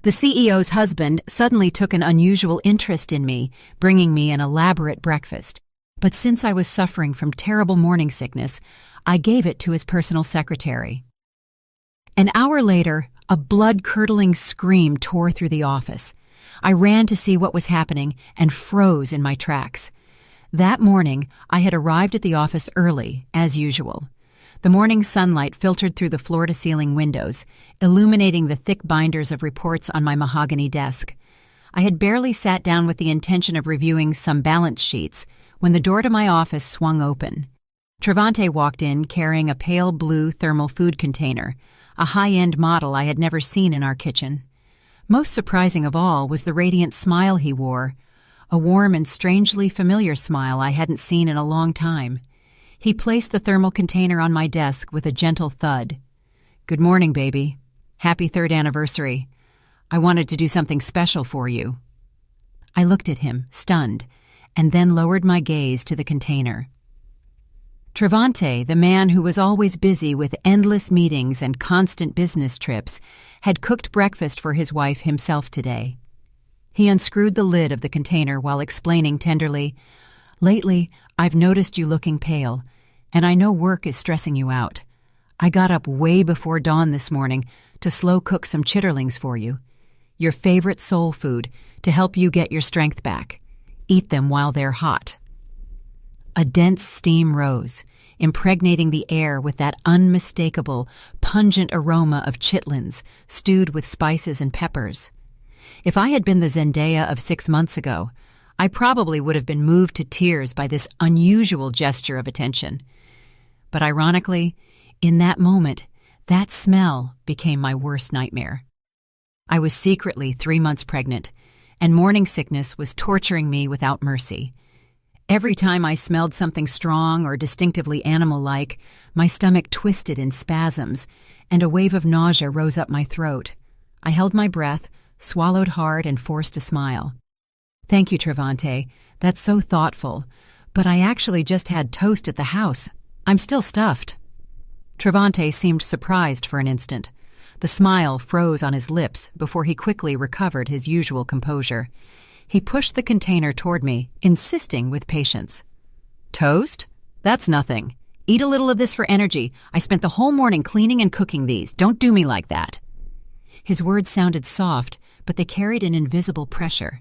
The CEO's husband suddenly took an unusual interest in me, bringing me an elaborate breakfast. But since I was suffering from terrible morning sickness, I gave it to his personal secretary. An hour later, a blood-curdling scream tore through the office. I ran to see what was happening and froze in my tracks. That morning, I had arrived at the office early, as usual. The morning sunlight filtered through the floor-to-ceiling windows, illuminating the thick binders of reports on my mahogany desk. I had barely sat down with the intention of reviewing some balance sheets when the door to my office swung open. Trevante walked in carrying a pale blue thermal food container, a high-end model I had never seen in our kitchen. Most surprising of all was the radiant smile he wore, a warm and strangely familiar smile I hadn't seen in a long time. He placed the thermal container on my desk with a gentle thud. "Good morning, baby. Happy 3rd anniversary. I wanted to do something special for you." I looked at him, stunned, and then lowered my gaze to the container. Trevante, the man who was always busy with endless meetings and constant business trips, had cooked breakfast for his wife himself today. He unscrewed the lid of the container while explaining tenderly, "Lately, I've noticed you looking pale, and I know work is stressing you out. I got up way before dawn this morning to slow cook some chitterlings for you, your favorite soul food, to help you get your strength back. Eat them while they're hot." A dense steam rose, impregnating the air with that unmistakable, pungent aroma of chitlins stewed with spices and peppers. If I had been the Zendaya of 6 months ago, I probably would have been moved to tears by this unusual gesture of attention. But ironically, in that moment, that smell became my worst nightmare. I was secretly 3 months pregnant, and morning sickness was torturing me without mercy. Every time I smelled something strong or distinctively animal-like, my stomach twisted in spasms, and a wave of nausea rose up my throat. I held my breath, swallowed hard, and forced a smile. "Thank you, Trevante. That's so thoughtful. But I actually just had toast at the house. I'm still stuffed." Trevante seemed surprised for an instant. The smile froze on his lips before he quickly recovered his usual composure. He pushed the container toward me, insisting with patience. "Toast? That's nothing. Eat a little of this for energy. I spent the whole morning cleaning and cooking these. Don't do me like that." His words sounded soft, but they carried an invisible pressure.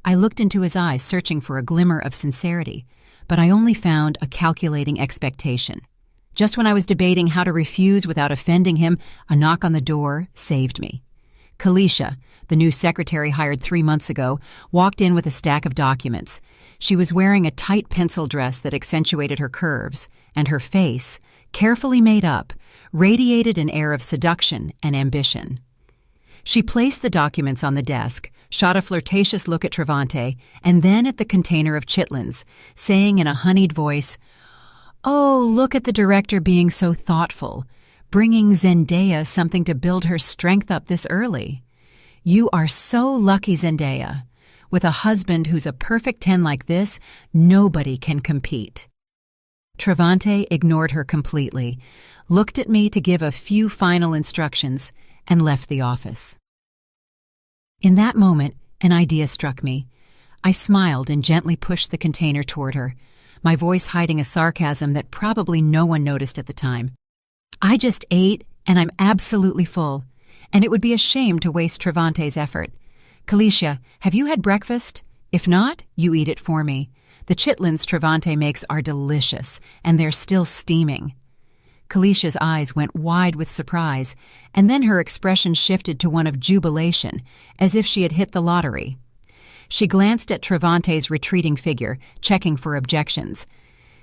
I looked into his eyes, searching for a glimmer of sincerity, but I only found a calculating expectation. Just when I was debating how to refuse without offending him, a knock on the door saved me. Kalisha, the new secretary hired 3 months ago, walked in with a stack of documents. She was wearing a tight pencil dress that accentuated her curves, and her face, carefully made up, radiated an air of seduction and ambition. She placed the documents on the desk, shot a flirtatious look at Trevante, and then at the container of chitlins, saying in a honeyed voice, "Oh, look at the director being so thoughtful, bringing Zendaya something to build her strength up this early. You are so lucky, Zendaya. With a husband who's a perfect 10 like this, nobody can compete." Trevante ignored her completely, looked at me to give a few final instructions, and left the office. In that moment, an idea struck me. I smiled and gently pushed the container toward her, my voice hiding a sarcasm that probably no one noticed at the time. "I just ate, and I'm absolutely full, and it would be a shame to waste Trevante's effort. Kalisha, have you had breakfast? If not, you eat it for me. The chitlins Trevante makes are delicious, and they're still steaming." Kalisha's eyes went wide with surprise, and then her expression shifted to one of jubilation, as if she had hit the lottery. She glanced at Trevante's retreating figure, checking for objections.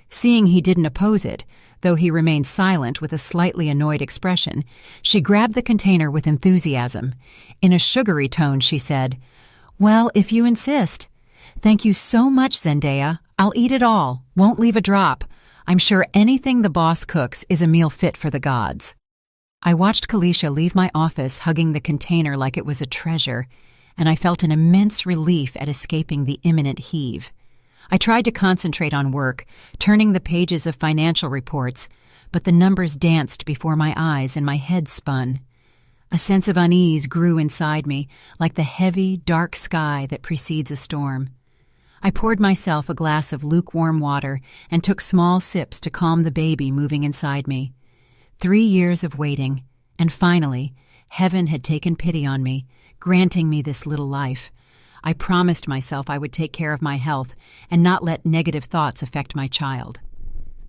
Seeing he didn't oppose it, though he remained silent with a slightly annoyed expression, she grabbed the container with enthusiasm. In a sugary tone, she said, "Well, if you insist. Thank you so much, Zendaya. I'll eat it all, won't leave a drop. I'm sure anything the boss cooks is a meal fit for the gods." I watched Kalisha leave my office hugging the container like it was a treasure, and I felt an immense relief at escaping the imminent heave. I tried to concentrate on work, turning the pages of financial reports, but the numbers danced before my eyes and my head spun. A sense of unease grew inside me, like the heavy, dark sky that precedes a storm. I poured myself a glass of lukewarm water and took small sips to calm the baby moving inside me. 3 years of waiting, and finally, heaven had taken pity on me, granting me this little life. I promised myself I would take care of my health and not let negative thoughts affect my child.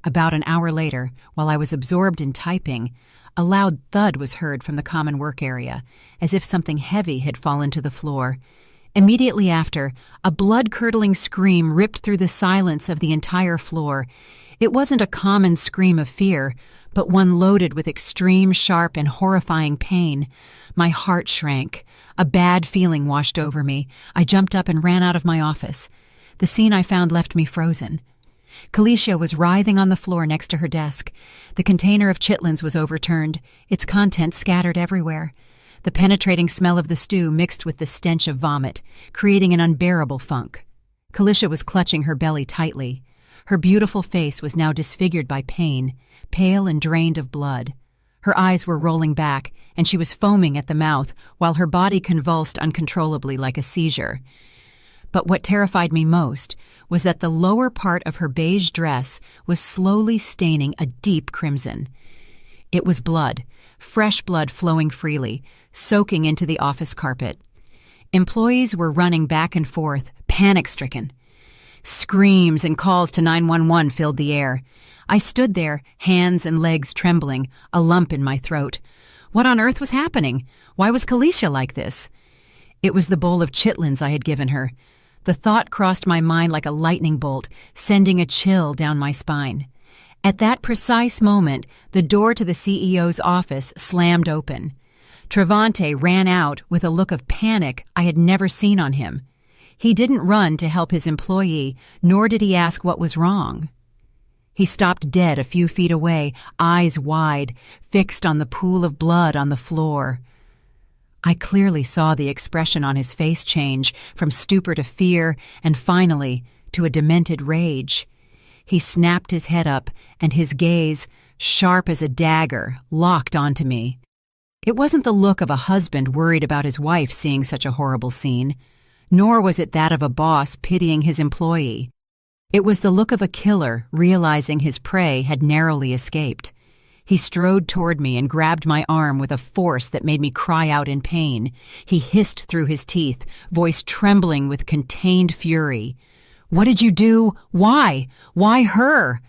About an hour later, while I was absorbed in typing, a loud thud was heard from the common work area, as if something heavy had fallen to the floor. Immediately after, a blood-curdling scream ripped through the silence of the entire floor. It wasn't a common scream of fear, but one loaded with extreme, sharp, and horrifying pain. My heart shrank. A bad feeling washed over me. I jumped up and ran out of my office. The scene I found left me frozen. Kalisha was writhing on the floor next to her desk. The container of chitlins was overturned, its contents scattered everywhere. The penetrating smell of the stew mixed with the stench of vomit, creating an unbearable funk. Kalisha was clutching her belly tightly. Her beautiful face was now disfigured by pain, pale and drained of blood. Her eyes were rolling back, and she was foaming at the mouth, while her body convulsed uncontrollably like a seizure. But what terrified me most was that the lower part of her beige dress was slowly staining a deep crimson. It was blood, fresh blood flowing freely, soaking into the office carpet. Employees were running back and forth, panic-stricken. Screams and calls to 911 filled the air. I stood there, hands and legs trembling, a lump in my throat. What on earth was happening? Why was Kalisha like this? It was the bowl of chitlins I had given her. The thought crossed my mind like a lightning bolt, sending a chill down my spine. At that precise moment, the door to the CEO's office slammed open. Travante ran out with a look of panic I had never seen on him. He didn't run to help his employee, nor did he ask what was wrong. He stopped dead a few feet away, eyes wide, fixed on the pool of blood on the floor. I clearly saw the expression on his face change from stupor to fear and finally to a demented rage. He snapped his head up, and his gaze, sharp as a dagger, locked onto me. It wasn't the look of a husband worried about his wife seeing such a horrible scene, nor was it that of a boss pitying his employee. It was the look of a killer realizing his prey had narrowly escaped. He strode toward me and grabbed my arm with a force that made me cry out in pain. He hissed through his teeth, voice trembling with contained fury. "What did you do? Why? Why her?"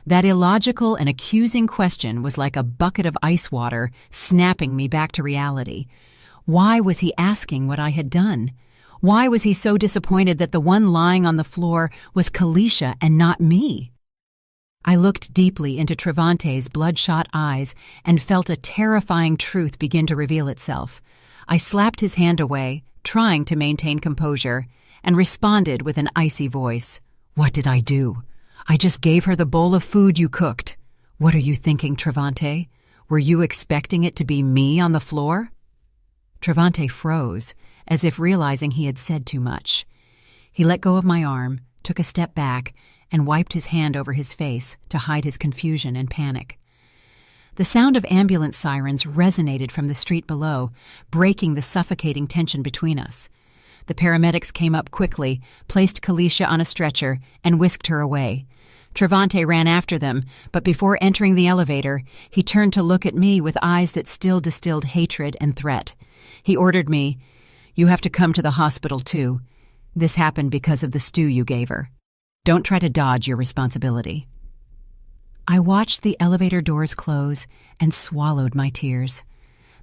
That illogical and accusing question was like a bucket of ice water, snapping me back to reality. Why was he asking what I had done? Why was he so disappointed that the one lying on the floor was Kalisha and not me? I looked deeply into Travante's bloodshot eyes and felt a terrifying truth begin to reveal itself. I slapped his hand away, trying to maintain composure, and responded with an icy voice. "What did I do? I just gave her the bowl of food you cooked. What are you thinking, Travante? Were you expecting it to be me on the floor?" Travante froze, as if realizing he had said too much. He let go of my arm, took a step back, and wiped his hand over his face to hide his confusion and panic. The sound of ambulance sirens resonated from the street below, breaking the suffocating tension between us. The paramedics came up quickly, placed Kalisha on a stretcher, and whisked her away. Travante ran after them, but before entering the elevator, he turned to look at me with eyes that still distilled hatred and threat. He ordered me, "You have to come to the hospital, too. This happened because of the stew you gave her. Don't try to dodge your responsibility." I watched the elevator doors close and swallowed my tears.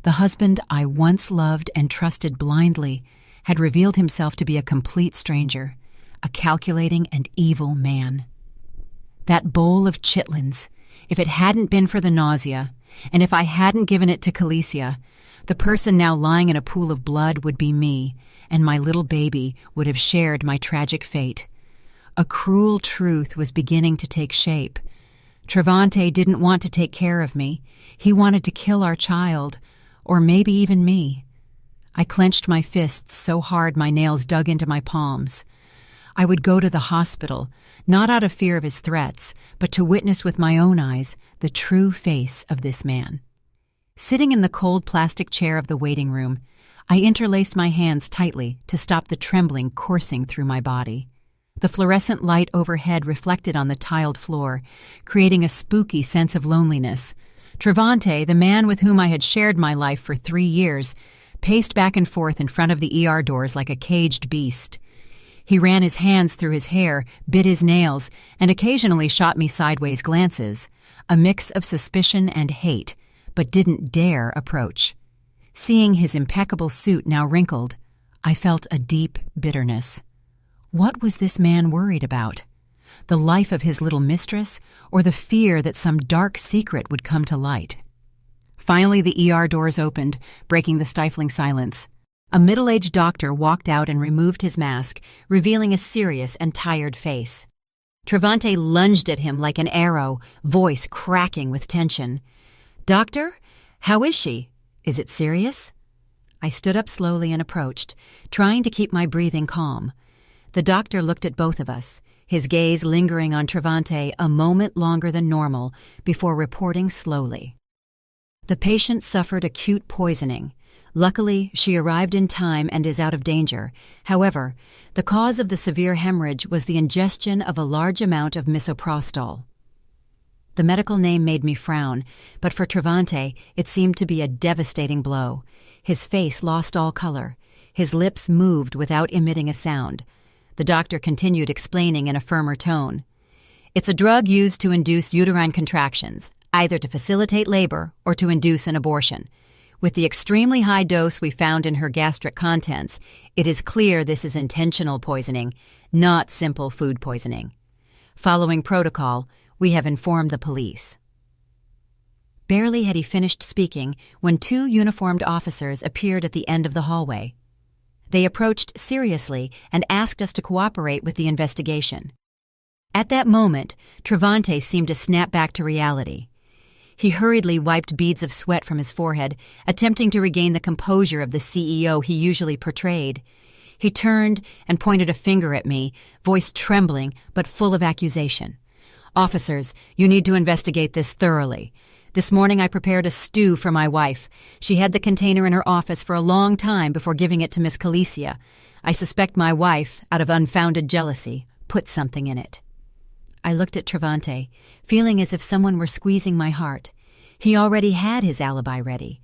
The husband I once loved and trusted blindly had revealed himself to be a complete stranger, a calculating and evil man. That bowl of chitlins, if it hadn't been for the nausea, and if I hadn't given it to Kalisha, the person now lying in a pool of blood would be me, and my little baby would have shared my tragic fate. A cruel truth was beginning to take shape. Travante didn't want to take care of me. He wanted to kill our child, or maybe even me. I clenched my fists so hard my nails dug into my palms. I would go to the hospital, not out of fear of his threats, but to witness with my own eyes the true face of this man. Sitting in the cold plastic chair of the waiting room, I interlaced my hands tightly to stop the trembling coursing through my body. The fluorescent light overhead reflected on the tiled floor, creating a spooky sense of loneliness. Trevante, the man with whom I had shared my life for 3 years, paced back and forth in front of the ER doors like a caged beast. He ran his hands through his hair, bit his nails, and occasionally shot me sideways glances, a mix of suspicion and hate, but didn't dare approach. Seeing his impeccable suit now wrinkled, I felt a deep bitterness. What was this man worried about? The life of his little mistress, or the fear that some dark secret would come to light? Finally, the ER doors opened, breaking the stifling silence. A middle-aged doctor walked out and removed his mask, revealing a serious and tired face. Trevante lunged at him like an arrow, voice cracking with tension. "Doctor, how is she? Is it serious?" I stood up slowly and approached, trying to keep my breathing calm. The doctor looked at both of us, his gaze lingering on Trevante a moment longer than normal before reporting slowly. The patient suffered acute poisoning. Luckily, she arrived in time and is out of danger. However, the cause of the severe hemorrhage was the ingestion of a large amount of misoprostol. The medical name made me frown, but for Trevante, it seemed to be a devastating blow. His face lost all color. His lips moved without emitting a sound. The doctor continued explaining in a firmer tone. "It's a drug used to induce uterine contractions, either to facilitate labor or to induce an abortion. With the extremely high dose we found in her gastric contents, it is clear this is intentional poisoning, not simple food poisoning. Following protocol, we have informed the police." Barely had he finished speaking when 2 uniformed officers appeared at the end of the hallway. They approached seriously and asked us to cooperate with the investigation. At that moment, Trevante seemed to snap back to reality. He hurriedly wiped beads of sweat from his forehead, attempting to regain the composure of the CEO he usually portrayed. He turned and pointed a finger at me, voice trembling but full of accusation. "Officers, you need to investigate this thoroughly. This morning I prepared a stew for my wife. She had the container in her office for a long time before giving it to Miss Calicia. I suspect my wife, out of unfounded jealousy, put something in it." I looked at Trevante, feeling as if someone were squeezing my heart. He already had his alibi ready.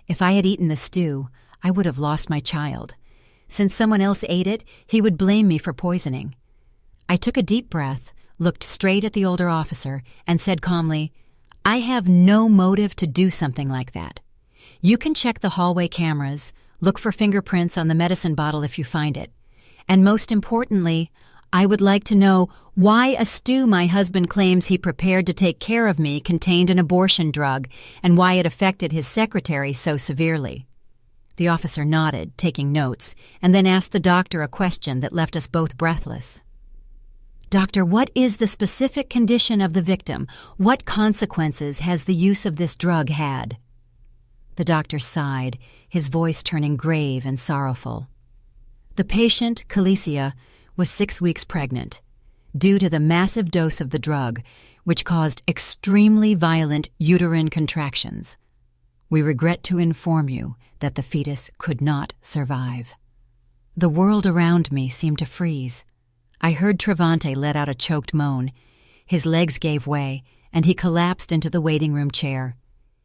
If I had eaten the stew, I would have lost my child. Since someone else ate it, he would blame me for poisoning. I took a deep breath, looked straight at the older officer, and said calmly, "I have no motive to do something like that. You can check the hallway cameras, look for fingerprints on the medicine bottle if you find it. And most importantly, I would like to know why a stew my husband claims he prepared to take care of me contained an abortion drug and why it affected his secretary so severely." The officer nodded, taking notes, and then asked the doctor a question that left us both breathless. "Doctor, what is the specific condition of the victim? What consequences has the use of this drug had?" The doctor sighed, his voice turning grave and sorrowful. The patient, Calicia, was 6 weeks pregnant, due to the massive dose of the drug, which caused extremely violent uterine contractions. We regret to inform you that the fetus could not survive. The world around me seemed to freeze. I heard Trevante let out a choked moan. His legs gave way, and he collapsed into the waiting room chair.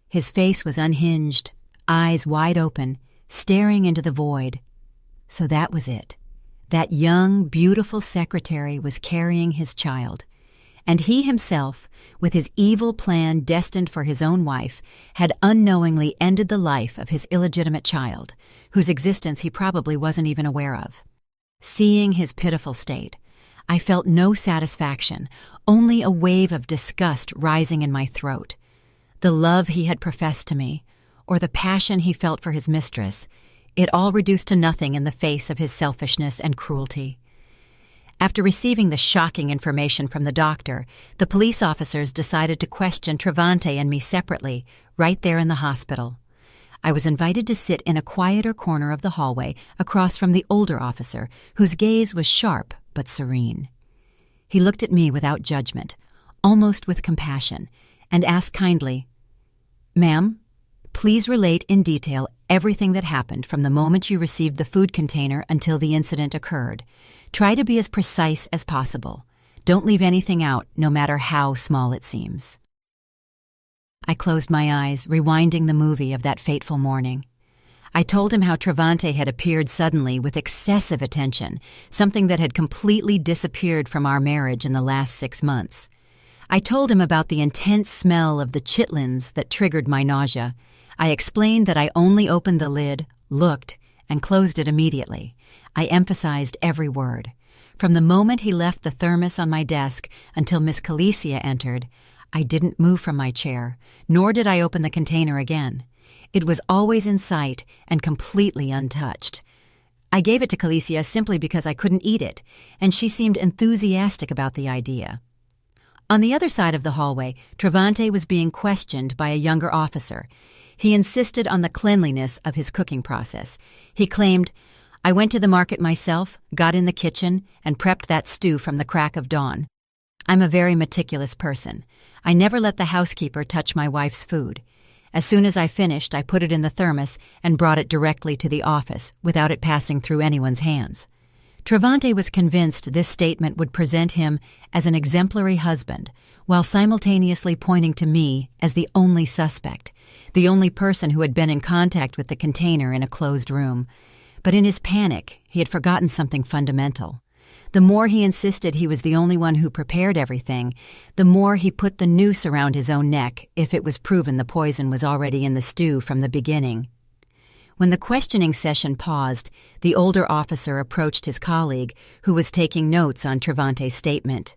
His face was unhinged, eyes wide open, staring into the void. So that was it. That young, beautiful secretary was carrying his child, and he himself, with his evil plan destined for his own wife, had unknowingly ended the life of his illegitimate child, whose existence he probably wasn't even aware of. Seeing his pitiful state, I felt no satisfaction, only a wave of disgust rising in my throat. The love he had professed to me, or the passion he felt for his mistress, it all reduced to nothing in the face of his selfishness and cruelty. After receiving the shocking information from the doctor, the police officers decided to question Trevante and me separately, right there in the hospital. I was invited to sit in a quieter corner of the hallway across from the older officer, whose gaze was sharp but serene. He looked at me without judgment, almost with compassion, and asked kindly, "Ma'am, Please relate in detail everything that happened from the moment you received the food container until the incident occurred. Try to be as precise as possible. Don't leave anything out, no matter how small it seems." I closed my eyes, rewinding the movie of that fateful morning. I told him how Travante had appeared suddenly with excessive attention, something that had completely disappeared from our marriage in the last 6 months. I told him about the intense smell of the chitlins that triggered my nausea. I explained that I only opened the lid, looked, and closed it immediately. I emphasized every word. From the moment he left the thermos on my desk until Miss Calicia entered, I didn't move from my chair, nor did I open the container again. It was always in sight and completely untouched. I gave it to Calicia simply because I couldn't eat it, and she seemed enthusiastic about the idea. On the other side of the hallway, Travante was being questioned by a younger officer. He insisted on the cleanliness of his cooking process. He claimed, "I went to the market myself, got in the kitchen, and prepped that stew from the crack of dawn. I'm a very meticulous person. I never let the housekeeper touch my wife's food. As soon as I finished, I put it in the thermos and brought it directly to the office without it passing through anyone's hands." Travante was convinced this statement would present him as an exemplary husband, while simultaneously pointing to me as the only suspect, the only person who had been in contact with the container in a closed room. But in his panic, he had forgotten something fundamental. The more he insisted he was the only one who prepared everything, the more he put the noose around his own neck if it was proven the poison was already in the stew from the beginning. When the questioning session paused, the older officer approached his colleague, who was taking notes on Travante's statement.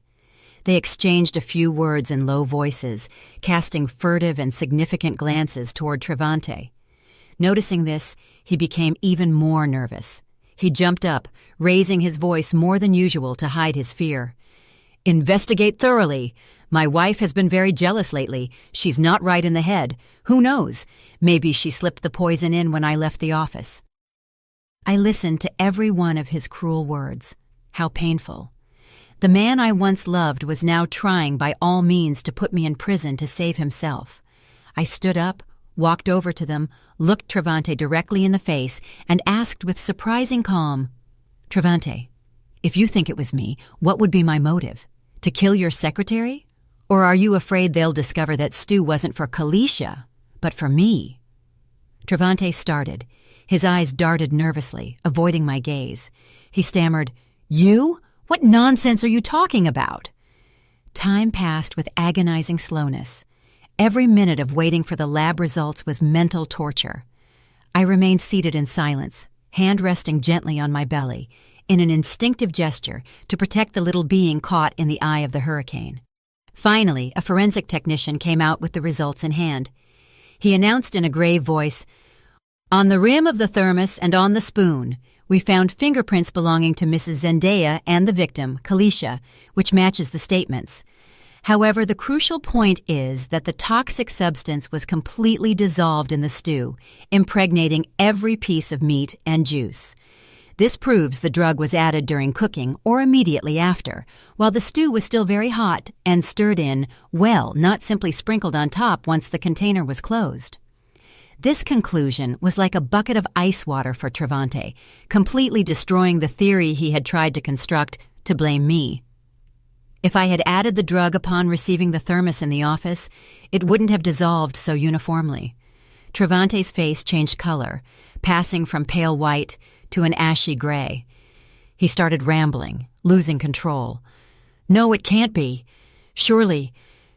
They exchanged a few words in low voices, casting furtive and significant glances toward Travante. Noticing this, he became even more nervous. He jumped up, raising his voice more than usual to hide his fear. "Investigate thoroughly. My wife has been very jealous lately. She's not right in the head. Who knows? Maybe she slipped the poison in when I left the office." I listened to every one of his cruel words. How painful. The man I once loved was now trying by all means to put me in prison to save himself. I stood up, walked over to them, looked Travante directly in the face, and asked with surprising calm, "Travante, if you think it was me, what would be my motive? To kill your secretary? Or are you afraid they'll discover that stew wasn't for Calicia, but for me?" Travante started. His eyes darted nervously, avoiding my gaze. He stammered, "You? What nonsense are you talking about?" Time passed with agonizing slowness. Every minute of waiting for the lab results was mental torture. I remained seated in silence, hand resting gently on my belly, in an instinctive gesture to protect the little being caught in the eye of the hurricane. Finally, a forensic technician came out with the results in hand. He announced in a grave voice, "On the rim of the thermos and on the spoon, we found fingerprints belonging to Mrs. Zendaya and the victim, Calicia, which matches the statements. However, the crucial point is that the toxic substance was completely dissolved in the stew, impregnating every piece of meat and juice. This proves the drug was added during cooking or immediately after, while the stew was still very hot and stirred in, well, not simply sprinkled on top once the container was closed." This conclusion was like a bucket of ice water for Travante, completely destroying the theory he had tried to construct to blame me. If I had added the drug upon receiving the thermos in the office, it wouldn't have dissolved so uniformly. Travante's face changed color, passing from pale white to an ashy gray. He started rambling, losing control. "No, it can't be. Surely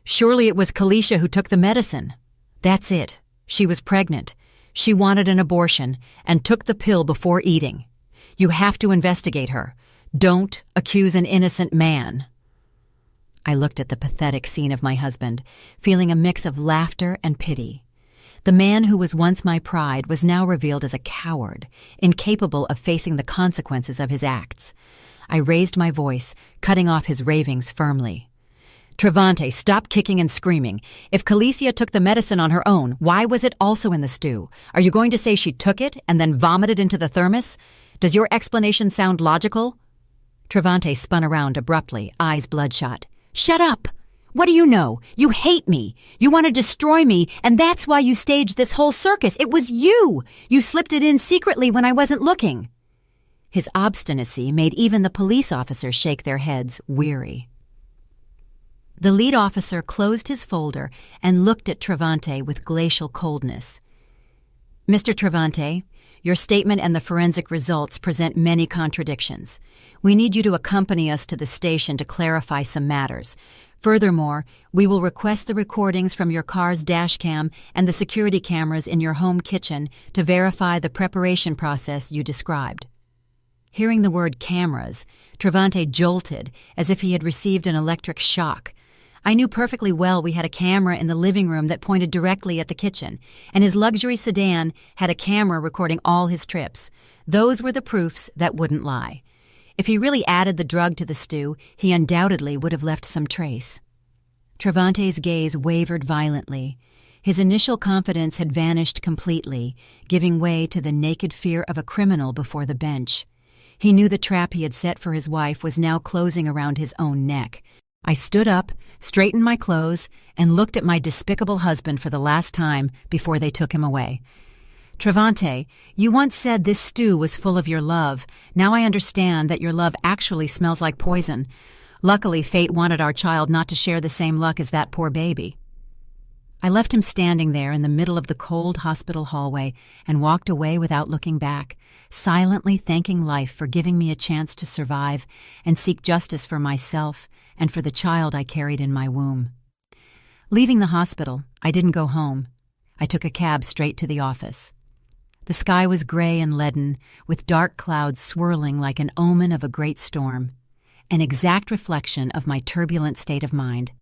it was Calicia who took the medicine. That's it. She was pregnant. She wanted an abortion and took the pill before eating. You have to investigate her. Don't accuse an innocent man." I looked at the pathetic scene of my husband, feeling a mix of laughter and pity. The man who was once my pride was now revealed as a coward, incapable of facing the consequences of his acts. I raised my voice, cutting off his ravings firmly. "Travante, stop kicking and screaming. If Calicia took the medicine on her own, why was it also in the stew? Are you going to say she took it and then vomited into the thermos? Does your explanation sound logical?" Travante spun around abruptly, eyes bloodshot. "Shut up! What do you know? You hate me. You want to destroy me, and that's why you staged this whole circus. It was you! You slipped it in secretly when I wasn't looking." His obstinacy made even the police officers shake their heads, weary. The lead officer closed his folder and looked at Travante with glacial coldness. "Mr. Travante, your statement and the forensic results present many contradictions. We need you to accompany us to the station to clarify some matters. Furthermore, we will request the recordings from your car's dash cam and the security cameras in your home kitchen to verify the preparation process you described." Hearing the word cameras, Travante jolted as if he had received an electric shock. I knew perfectly well we had a camera in the living room that pointed directly at the kitchen, and his luxury sedan had a camera recording all his trips. Those were the proofs that wouldn't lie. If he really added the drug to the stew, he undoubtedly would have left some trace. Travante's gaze wavered violently. His initial confidence had vanished completely, giving way to the naked fear of a criminal before the bench. He knew the trap he had set for his wife was now closing around his own neck. I stood up, straightened my clothes, and looked at my despicable husband for the last time before they took him away. "Travante, you once said this stew was full of your love. Now I understand that your love actually smells like poison. Luckily, fate wanted our child not to share the same luck as that poor baby." I left him standing there in the middle of the cold hospital hallway and walked away without looking back, silently thanking life for giving me a chance to survive and seek justice for myself and for the child I carried in my womb. Leaving the hospital, I didn't go home. I took a cab straight to the office. The sky was gray and leaden, with dark clouds swirling like an omen of a great storm, an exact reflection of my turbulent state of mind.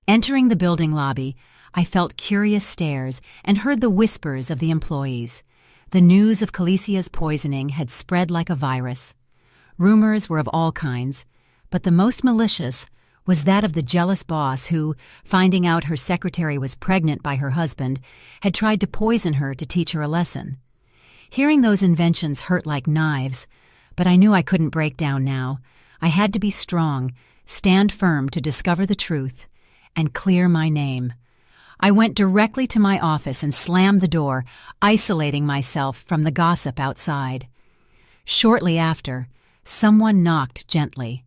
Entering the building lobby, I felt curious stares and heard the whispers of the employees. The news of Calicia's poisoning had spread like a virus. Rumors were of all kinds, but the most malicious was that of the jealous boss who, finding out her secretary was pregnant by her husband, had tried to poison her to teach her a lesson. Hearing those inventions hurt like knives, but I knew I couldn't break down now. I had to be strong, stand firm to discover the truth, and clear my name. I went directly to my office and slammed the door, isolating myself from the gossip outside. Shortly after, someone knocked gently.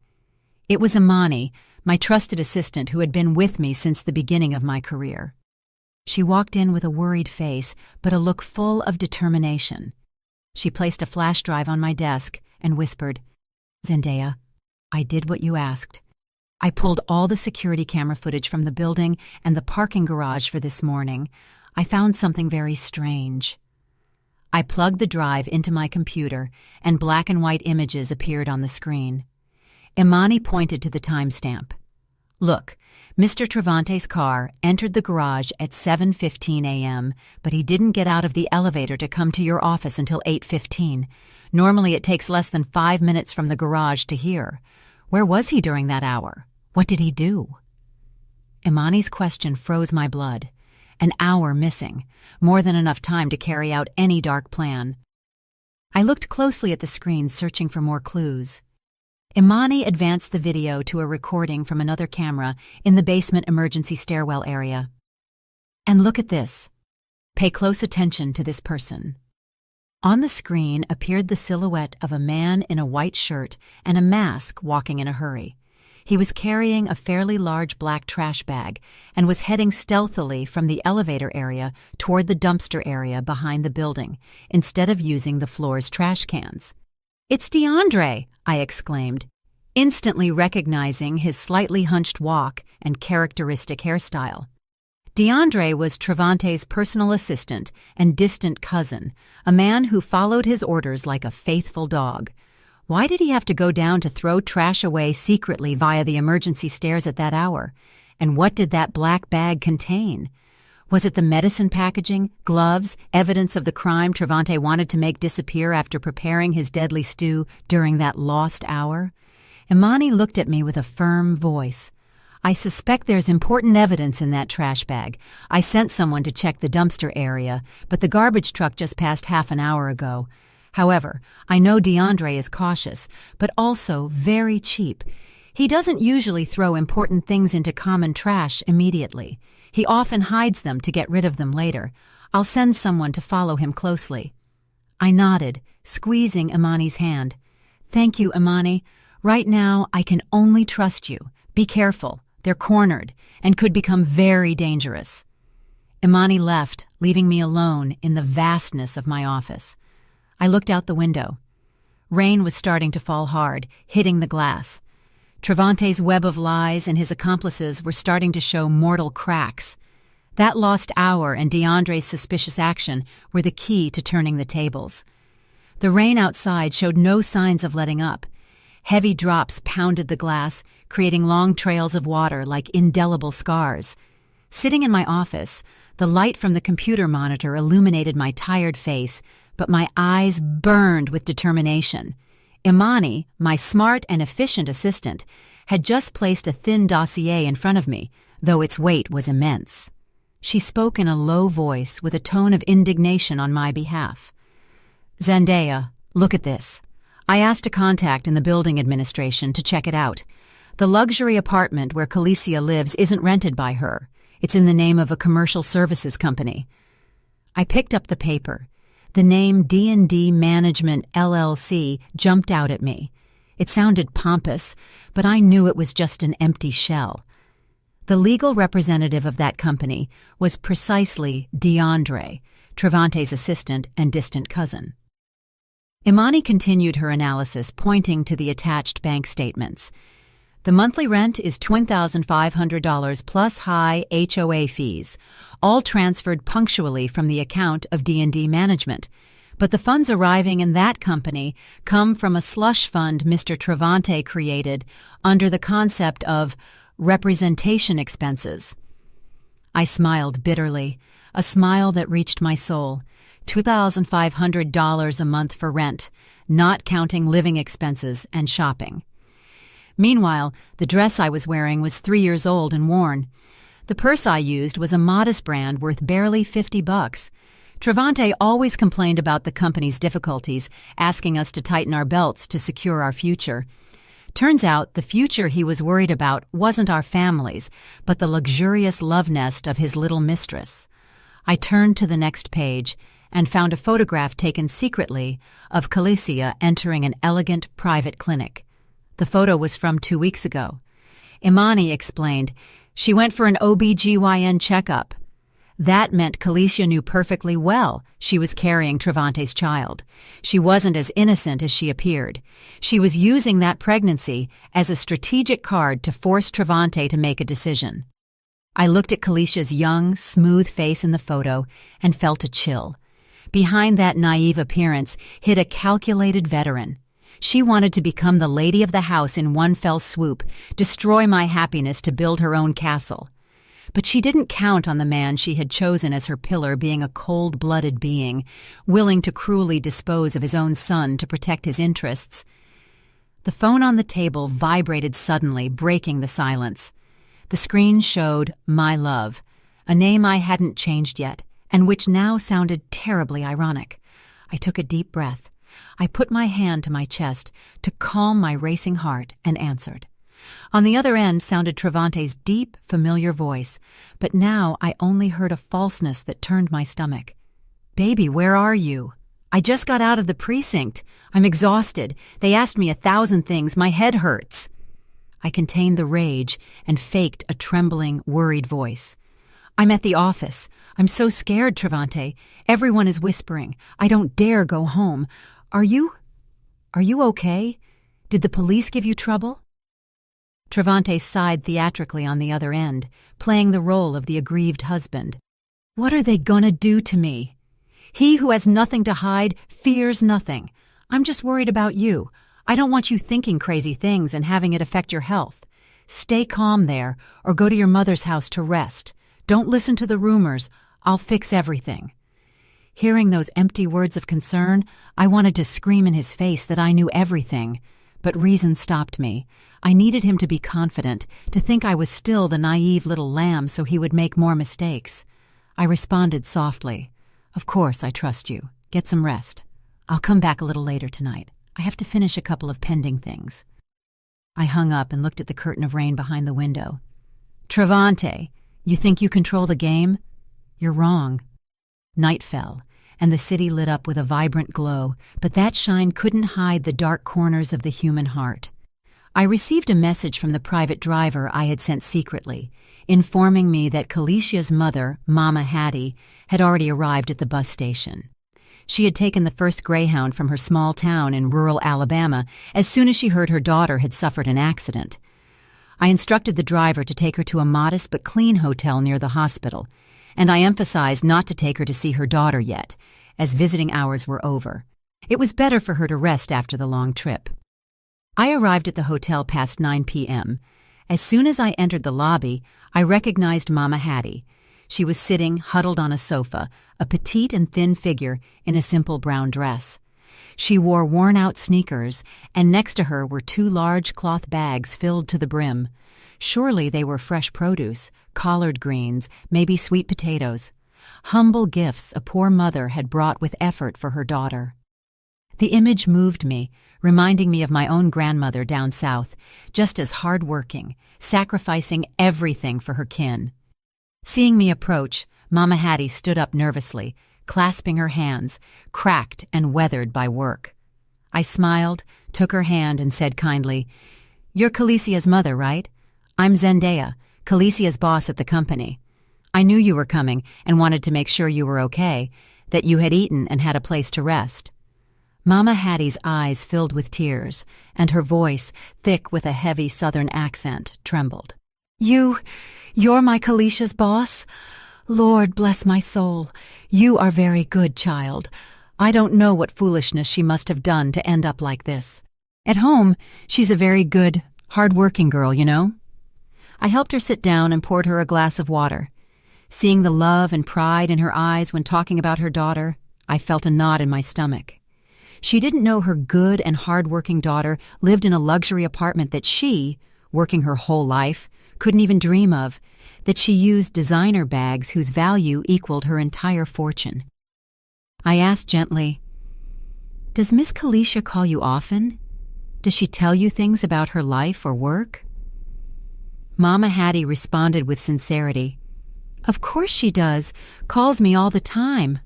It was Imani, my trusted assistant who had been with me since the beginning of my career. She walked in with a worried face, but a look full of determination. She placed a flash drive on my desk and whispered, "Zendaya, I did what you asked. I pulled all the security camera footage from the building and the parking garage for this morning. I found something very strange." I plugged the drive into my computer, and black and white images appeared on the screen. Imani pointed to the timestamp. "Look, Mr. Travante's car entered the garage at 7:15 a.m., but he didn't get out of the elevator to come to your office until 8:15. Normally it takes less than 5 minutes from the garage to here. Where was he during that hour? What did he do?" Imani's question froze my blood. An hour missing, more than enough time to carry out any dark plan. I looked closely at the screen, searching for more clues. Imani advanced the video to a recording from another camera in the basement emergency stairwell area. "And look at this. Pay close attention to this person." On the screen appeared the silhouette of a man in a white shirt and a mask walking in a hurry. He was carrying a fairly large black trash bag and was heading stealthily from the elevator area toward the dumpster area behind the building, instead of using the floor's trash cans. "It's DeAndre!" I exclaimed, instantly recognizing his slightly hunched walk and characteristic hairstyle. DeAndre was Travante's personal assistant and distant cousin, a man who followed his orders like a faithful dog. Why did he have to go down to throw trash away secretly via the emergency stairs at that hour? And what did that black bag contain? Was it the medicine packaging, gloves, evidence of the crime Travante wanted to make disappear after preparing his deadly stew during that lost hour? Imani looked at me with a firm voice. "I suspect there's important evidence in that trash bag. I sent someone to check the dumpster area, but the garbage truck just passed half an hour ago. However, I know DeAndre is cautious, but also very cheap. He doesn't usually throw important things into common trash immediately. He often hides them to get rid of them later. I'll send someone to follow him closely." I nodded, squeezing Imani's hand. "Thank you, Imani. Right now, I can only trust you. Be careful. They're cornered and could become very dangerous." Imani left, leaving me alone in the vastness of my office. I looked out the window. Rain was starting to fall hard, hitting the glass. Travante's web of lies and his accomplices were starting to show mortal cracks. That lost hour and DeAndre's suspicious action were the key to turning the tables. The rain outside showed no signs of letting up. Heavy drops pounded the glass, creating long trails of water like indelible scars. Sitting in my office, the light from the computer monitor illuminated my tired face, but my eyes burned with determination. Imani, my smart and efficient assistant, had just placed a thin dossier in front of me, though its weight was immense. She spoke in a low voice with a tone of indignation on my behalf. "Zendaya, look at this. I asked a contact in the building administration to check it out. The luxury apartment where Calicia lives isn't rented by her. It's in the name of a commercial services company." I picked up the paper. The name D&D Management LLC jumped out at me. It sounded pompous, but I knew it was just an empty shell. The legal representative of that company was precisely DeAndre, Travante's assistant and distant cousin. Imani continued her analysis, pointing to the attached bank statements. "The monthly rent is $20,500 plus high HOA fees, all transferred punctually from the account of D&D Management. But the funds arriving in that company come from a slush fund Mr. Travante created under the concept of representation expenses." I smiled bitterly, a smile that reached my soul. $2,500 a month for rent, not counting living expenses and shopping. Meanwhile, the dress I was wearing was 3 years old and worn. The purse I used was a modest brand worth barely $50. Travante always complained about the company's difficulties, asking us to tighten our belts to secure our future. Turns out the future he was worried about wasn't our families, but the luxurious love nest of his little mistress. I turned to the next page and found a photograph taken secretly of Calicia entering an elegant private clinic. The photo was from 2 weeks ago. Imani explained, "She went for an OB/GYN checkup. That meant Calicia knew perfectly well she was carrying Travante's child. She wasn't as innocent as she appeared. She was using that pregnancy as a strategic card to force Travante to make a decision." I looked at Calicia's young, smooth face in the photo and felt a chill. Behind that naive appearance hid a calculated veteran. She wanted to become the lady of the house in one fell swoop, destroy my happiness to build her own castle. But she didn't count on the man she had chosen as her pillar being a cold-blooded being, willing to cruelly dispose of his own son to protect his interests. The phone on the table vibrated suddenly, breaking the silence. The screen showed "My Love," a name I hadn't changed yet, and which now sounded terribly ironic. I took a deep breath. I put my hand to my chest to calm my racing heart and answered. On the other end sounded Travante's deep, familiar voice, but now I only heard a falseness that turned my stomach. "Baby, where are you?" "I just got out of the precinct. I'm exhausted. They asked me 1,000 things. My head hurts." I contained the rage and faked a trembling, worried voice. "I'm at the office. I'm so scared, Travante. Everyone is whispering. I don't dare go home. Are you okay? Did the police give you trouble?" Travante sighed theatrically on the other end, playing the role of the aggrieved husband. "What are they gonna do to me? He who has nothing to hide fears nothing. I'm just worried about you. I don't want you thinking crazy things and having it affect your health. Stay calm there, or go to your mother's house to rest. Don't listen to the rumors. I'll fix everything." Hearing those empty words of concern, I wanted to scream in his face that I knew everything, but reason stopped me. I needed him to be confident, to think I was still the naive little lamb so he would make more mistakes. I responded softly, "Of course I trust you. Get some rest. I'll come back a little later tonight. I have to finish a couple of pending things." I hung up and looked at the curtain of rain behind the window. Travante, you think you control the game? You're wrong. Night fell, and the city lit up with a vibrant glow, but that shine couldn't hide the dark corners of the human heart. I received a message from the private driver I had sent secretly, informing me that Kalicia's mother, Mama Hattie, had already arrived at the bus station. She had taken the first Greyhound from her small town in rural Alabama as soon as she heard her daughter had suffered an accident. I instructed the driver to take her to a modest but clean hotel near the hospital, and I emphasized not to take her to see her daughter yet, as visiting hours were over. It was better for her to rest after the long trip. I arrived at the hotel past 9 p.m. As soon as I entered the lobby, I recognized Mama Hattie. She was sitting, huddled on a sofa, a petite and thin figure in a simple brown dress. She wore worn-out sneakers, and next to her were 2 large cloth bags filled to the brim. Surely they were fresh produce, collard greens, maybe sweet potatoes. Humble gifts a poor mother had brought with effort for her daughter. The image moved me, reminding me of my own grandmother down south, just as hard-working, sacrificing everything for her kin. Seeing me approach, Mama Hattie stood up nervously, clasping her hands, cracked and weathered by work. I smiled, took her hand, and said kindly, "You're Kalicia's mother, right? I'm Zendaya, Kalicia's boss at the company. I knew you were coming and wanted to make sure you were okay, that you had eaten and had a place to rest." Mama Hattie's eyes filled with tears, and her voice, thick with a heavy southern accent, trembled. You're my Kalicia's boss? Lord bless my soul. You are very good, child. I don't know what foolishness she must have done to end up like this. At home, she's a very good, hard-working girl, you know. I helped her sit down and poured her a glass of water. Seeing the love and pride in her eyes when talking about her daughter, I felt a knot in my stomach. She didn't know her good and hard-working daughter lived in a luxury apartment that she, working her whole life, couldn't even dream of, that she used designer bags whose value equaled her entire fortune. I asked gently, "Does Miss Kalicia call you often? Does she tell you things about her life or work?" Mama Hattie responded with sincerity, "Of course she does, calls me all the time.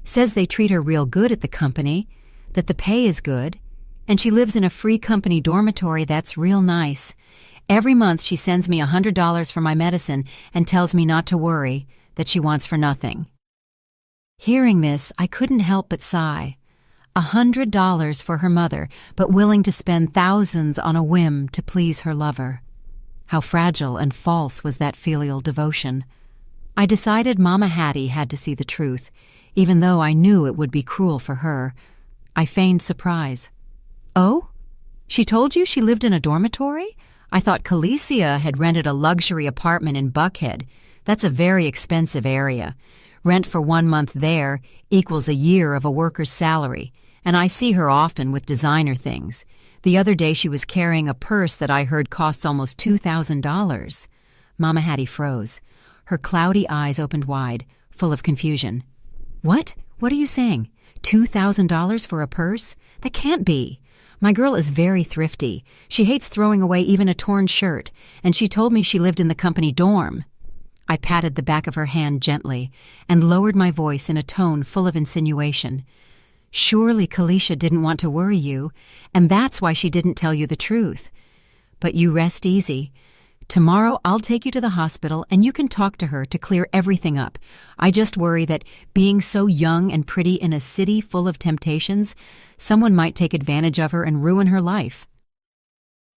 Says they treat her real good at the company, that the pay is good, and she lives in a free company dormitory that's real nice. Every month she sends me $100 for my medicine and tells me not to worry, that she wants for nothing." Hearing this, I couldn't help but sigh. $100 for her mother, but willing to spend thousands on a whim to please her lover. How fragile and false was that filial devotion. I decided Mama Hattie had to see the truth, even though I knew it would be cruel for her. I feigned surprise. "Oh? She told you she lived in a dormitory? I thought Kalicia had rented a luxury apartment in Buckhead. That's a very expensive area. Rent for 1 month there equals a year of a worker's salary, and I see her often with designer things. The other day she was carrying a purse that I heard costs almost $2,000. Mama Hattie froze. Her cloudy eyes opened wide, full of confusion. What? What are you saying? $2,000 for a purse? That can't be. My girl is very thrifty. She hates throwing away even a torn shirt, and she told me she lived in the company dorm. I patted the back of her hand gently and lowered my voice in a tone full of insinuation. Surely Kalicia didn't want to worry you, and that's why she didn't tell you the truth. But you rest easy. Tomorrow I'll take you to the hospital and you can talk to her to clear everything up. I just worry that being so young and pretty in a city full of temptations, someone might take advantage of her and ruin her life."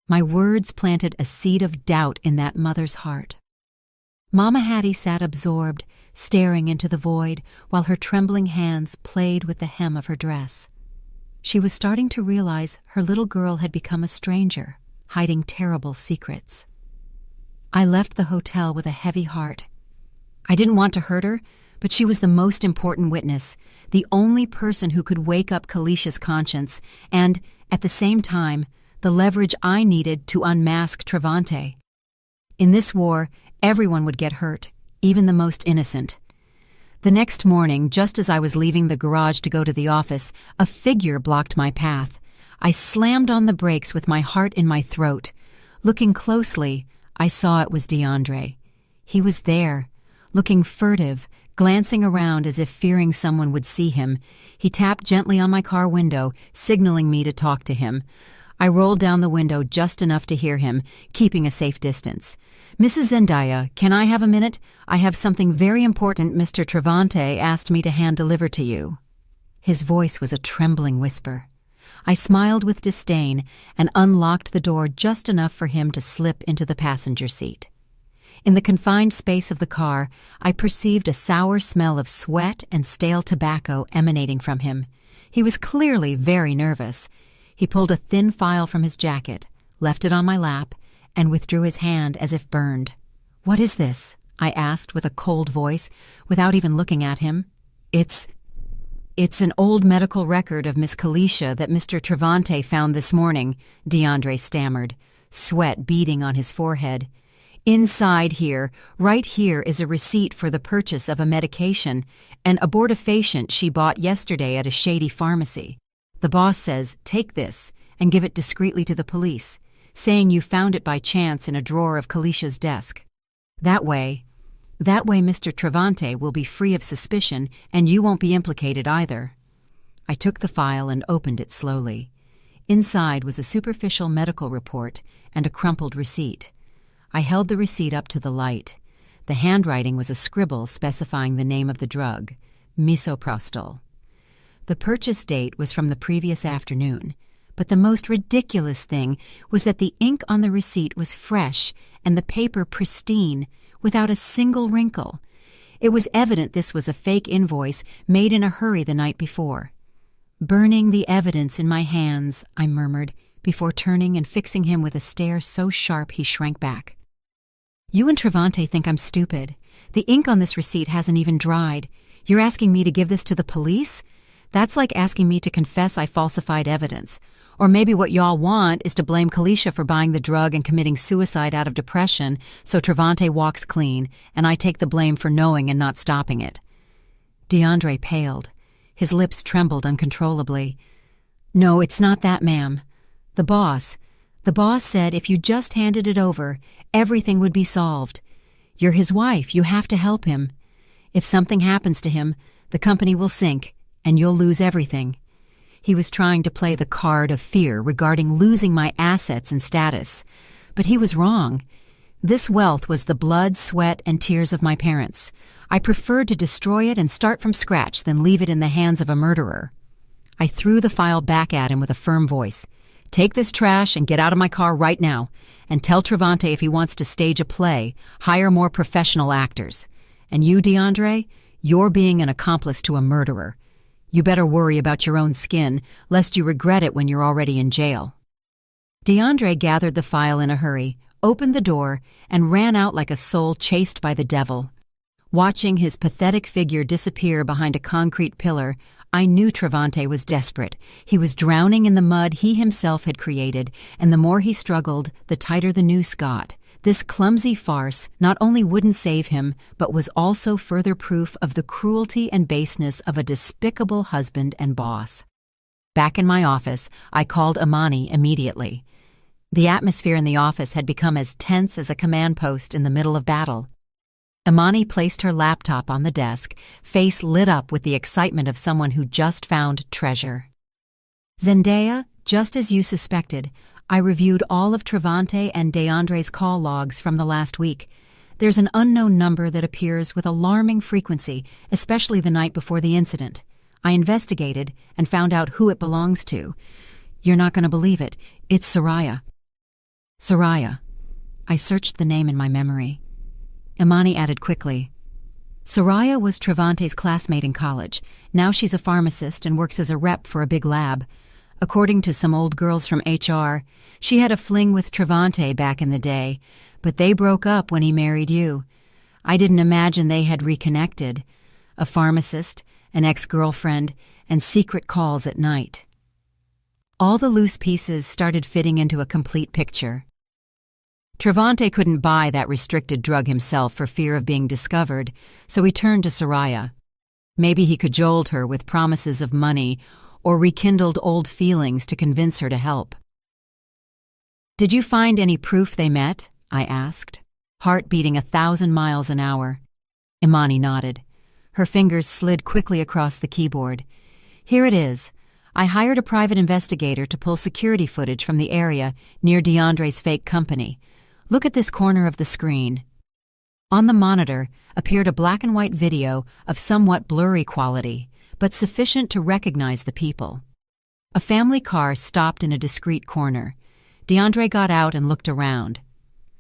My words planted a seed of doubt in that mother's heart. Mama Hattie sat absorbed, staring into the void while her trembling hands played with the hem of her dress. She was starting to realize her little girl had become a stranger, hiding terrible secrets. I left the hotel with a heavy heart. I didn't want to hurt her, but she was the most important witness, the only person who could wake up Kalicia's conscience, and, at the same time, the leverage I needed to unmask Travante. In this war, everyone would get hurt, even the most innocent. The next morning, just as I was leaving the garage to go to the office, a figure blocked my path. I slammed on the brakes with my heart in my throat. Looking closely, I saw it was DeAndre. He was there, looking furtive, glancing around as if fearing someone would see him. He tapped gently on my car window, signaling me to talk to him. I rolled down the window just enough to hear him, keeping a safe distance. "Mrs. Zendaya, can I have a minute? I have something very important Mr. Travante asked me to hand-deliver to you." His voice was a trembling whisper. I smiled with disdain and unlocked the door just enough for him to slip into the passenger seat. In the confined space of the car, I perceived a sour smell of sweat and stale tobacco emanating from him. He was clearly very nervous. He pulled a thin file from his jacket, left it on my lap, and withdrew his hand as if burned. "What is this?" I asked with a cold voice, without even looking at him. It's an old medical record of Miss Kalisha that Mr. Travante found this morning," DeAndre stammered, sweat beading on his forehead. "Inside here, right here, is a receipt for the purchase of a medication, an abortifacient she bought yesterday at a shady pharmacy. The boss says, take this and give it discreetly to the police, saying you found it by chance in a drawer of Kalisha's desk. That way Mr. Travante will be free of suspicion and you won't be implicated either." I took the file and opened it slowly. Inside was a superficial medical report and a crumpled receipt. I held the receipt up to the light. The handwriting was a scribble specifying the name of the drug, misoprostol. The purchase date was from the previous afternoon, but the most ridiculous thing was that the ink on the receipt was fresh and the paper pristine, without a single wrinkle. It was evident this was a fake invoice made in a hurry the night before. "Burning the evidence in my hands," I murmured, before turning and fixing him with a stare so sharp he shrank back. "You and Travante think I'm stupid. The ink on this receipt hasn't even dried. You're asking me to give this to the police? That's like asking me to confess I falsified evidence. Or maybe what y'all want is to blame Kalisha for buying the drug and committing suicide out of depression, so Travante walks clean, and I take the blame for knowing and not stopping it." DeAndre paled. His lips trembled uncontrollably. "No, it's not that, ma'am. The boss said if you just handed it over, everything would be solved. You're his wife. You have to help him. If something happens to him, the company will sink, and you'll lose everything." He was trying to play the card of fear regarding losing my assets and status. But he was wrong. This wealth was the blood, sweat, and tears of my parents. I preferred to destroy it and start from scratch than leave it in the hands of a murderer. I threw the file back at him with a firm voice. "Take this trash and get out of my car right now, and tell Travante if he wants to stage a play, hire more professional actors. And you, DeAndre, you're being an accomplice to a murderer. You better worry about your own skin, lest you regret it when you're already in jail." DeAndre gathered the file in a hurry, opened the door, and ran out like a soul chased by the devil. Watching his pathetic figure disappear behind a concrete pillar, I knew Travante was desperate. He was drowning in the mud he himself had created, and the more he struggled, the tighter the noose got. This clumsy farce not only wouldn't save him, but was also further proof of the cruelty and baseness of a despicable husband and boss. Back in my office, I called Amani immediately. The atmosphere in the office had become as tense as a command post in the middle of battle. Amani placed her laptop on the desk, face lit up with the excitement of someone who just found treasure. "Zendaya, just as you suspected, I reviewed all of Travante and DeAndre's call logs from the last week. There's an unknown number that appears with alarming frequency, especially the night before the incident. I investigated and found out who it belongs to. You're not going to believe it. It's Soraya." "Soraya." I searched the name in my memory. Imani added quickly, "Soraya was Travante's classmate in college. Now she's a pharmacist and works as a rep for a big lab. According to some old girls from HR, she had a fling with Travante back in the day, but they broke up when he married you. I didn't imagine they had reconnected. A pharmacist, an ex-girlfriend, and secret calls at night." All the loose pieces started fitting into a complete picture. Travante couldn't buy that restricted drug himself for fear of being discovered, so he turned to Soraya. Maybe he cajoled her with promises of money, or rekindled old feelings to convince her to help. "Did you find any proof they met?" I asked, heart beating 1,000 miles an hour. Imani nodded. Her fingers slid quickly across the keyboard. "Here it is. I hired a private investigator to pull security footage from the area near DeAndre's fake company. Look at this corner of the screen." On the monitor appeared a black and white video of somewhat blurry quality, but sufficient to recognize the people. A family car stopped in a discreet corner. DeAndre got out and looked around.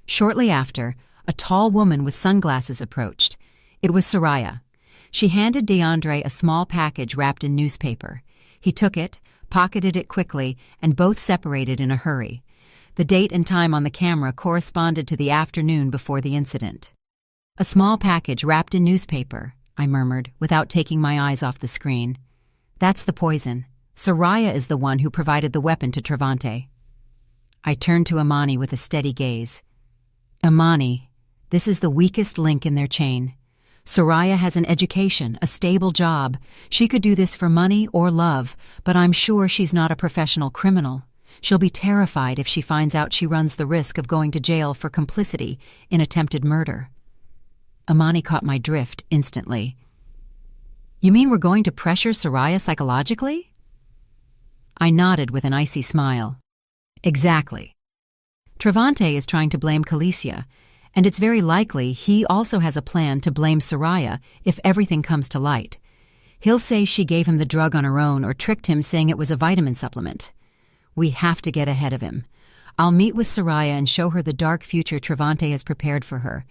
Shortly after, a tall woman with sunglasses approached. It was Soraya. She handed DeAndre a small package wrapped in newspaper. He took it, pocketed it quickly, and both separated in a hurry. The date and time on the camera corresponded to the afternoon before the incident. "A small package wrapped in newspaper," I murmured, without taking my eyes off the screen. "That's the poison. Soraya is the one who provided the weapon to Travante." I turned to Imani with a steady gaze. "Imani, this is the weakest link in their chain. Soraya has an education, a stable job. She could do this for money or love, but I'm sure she's not a professional criminal. She'll be terrified if she finds out she runs the risk of going to jail for complicity in attempted murder." Imani caught my drift instantly. "You mean we're going to pressure Soraya psychologically?" I nodded with an icy smile. "Exactly. Travante is trying to blame Calicia, and it's very likely he also has a plan to blame Soraya if everything comes to light. He'll say she gave him the drug on her own or tricked him saying it was a vitamin supplement. We have to get ahead of him. I'll meet with Soraya and show her the dark future Travante has prepared for her.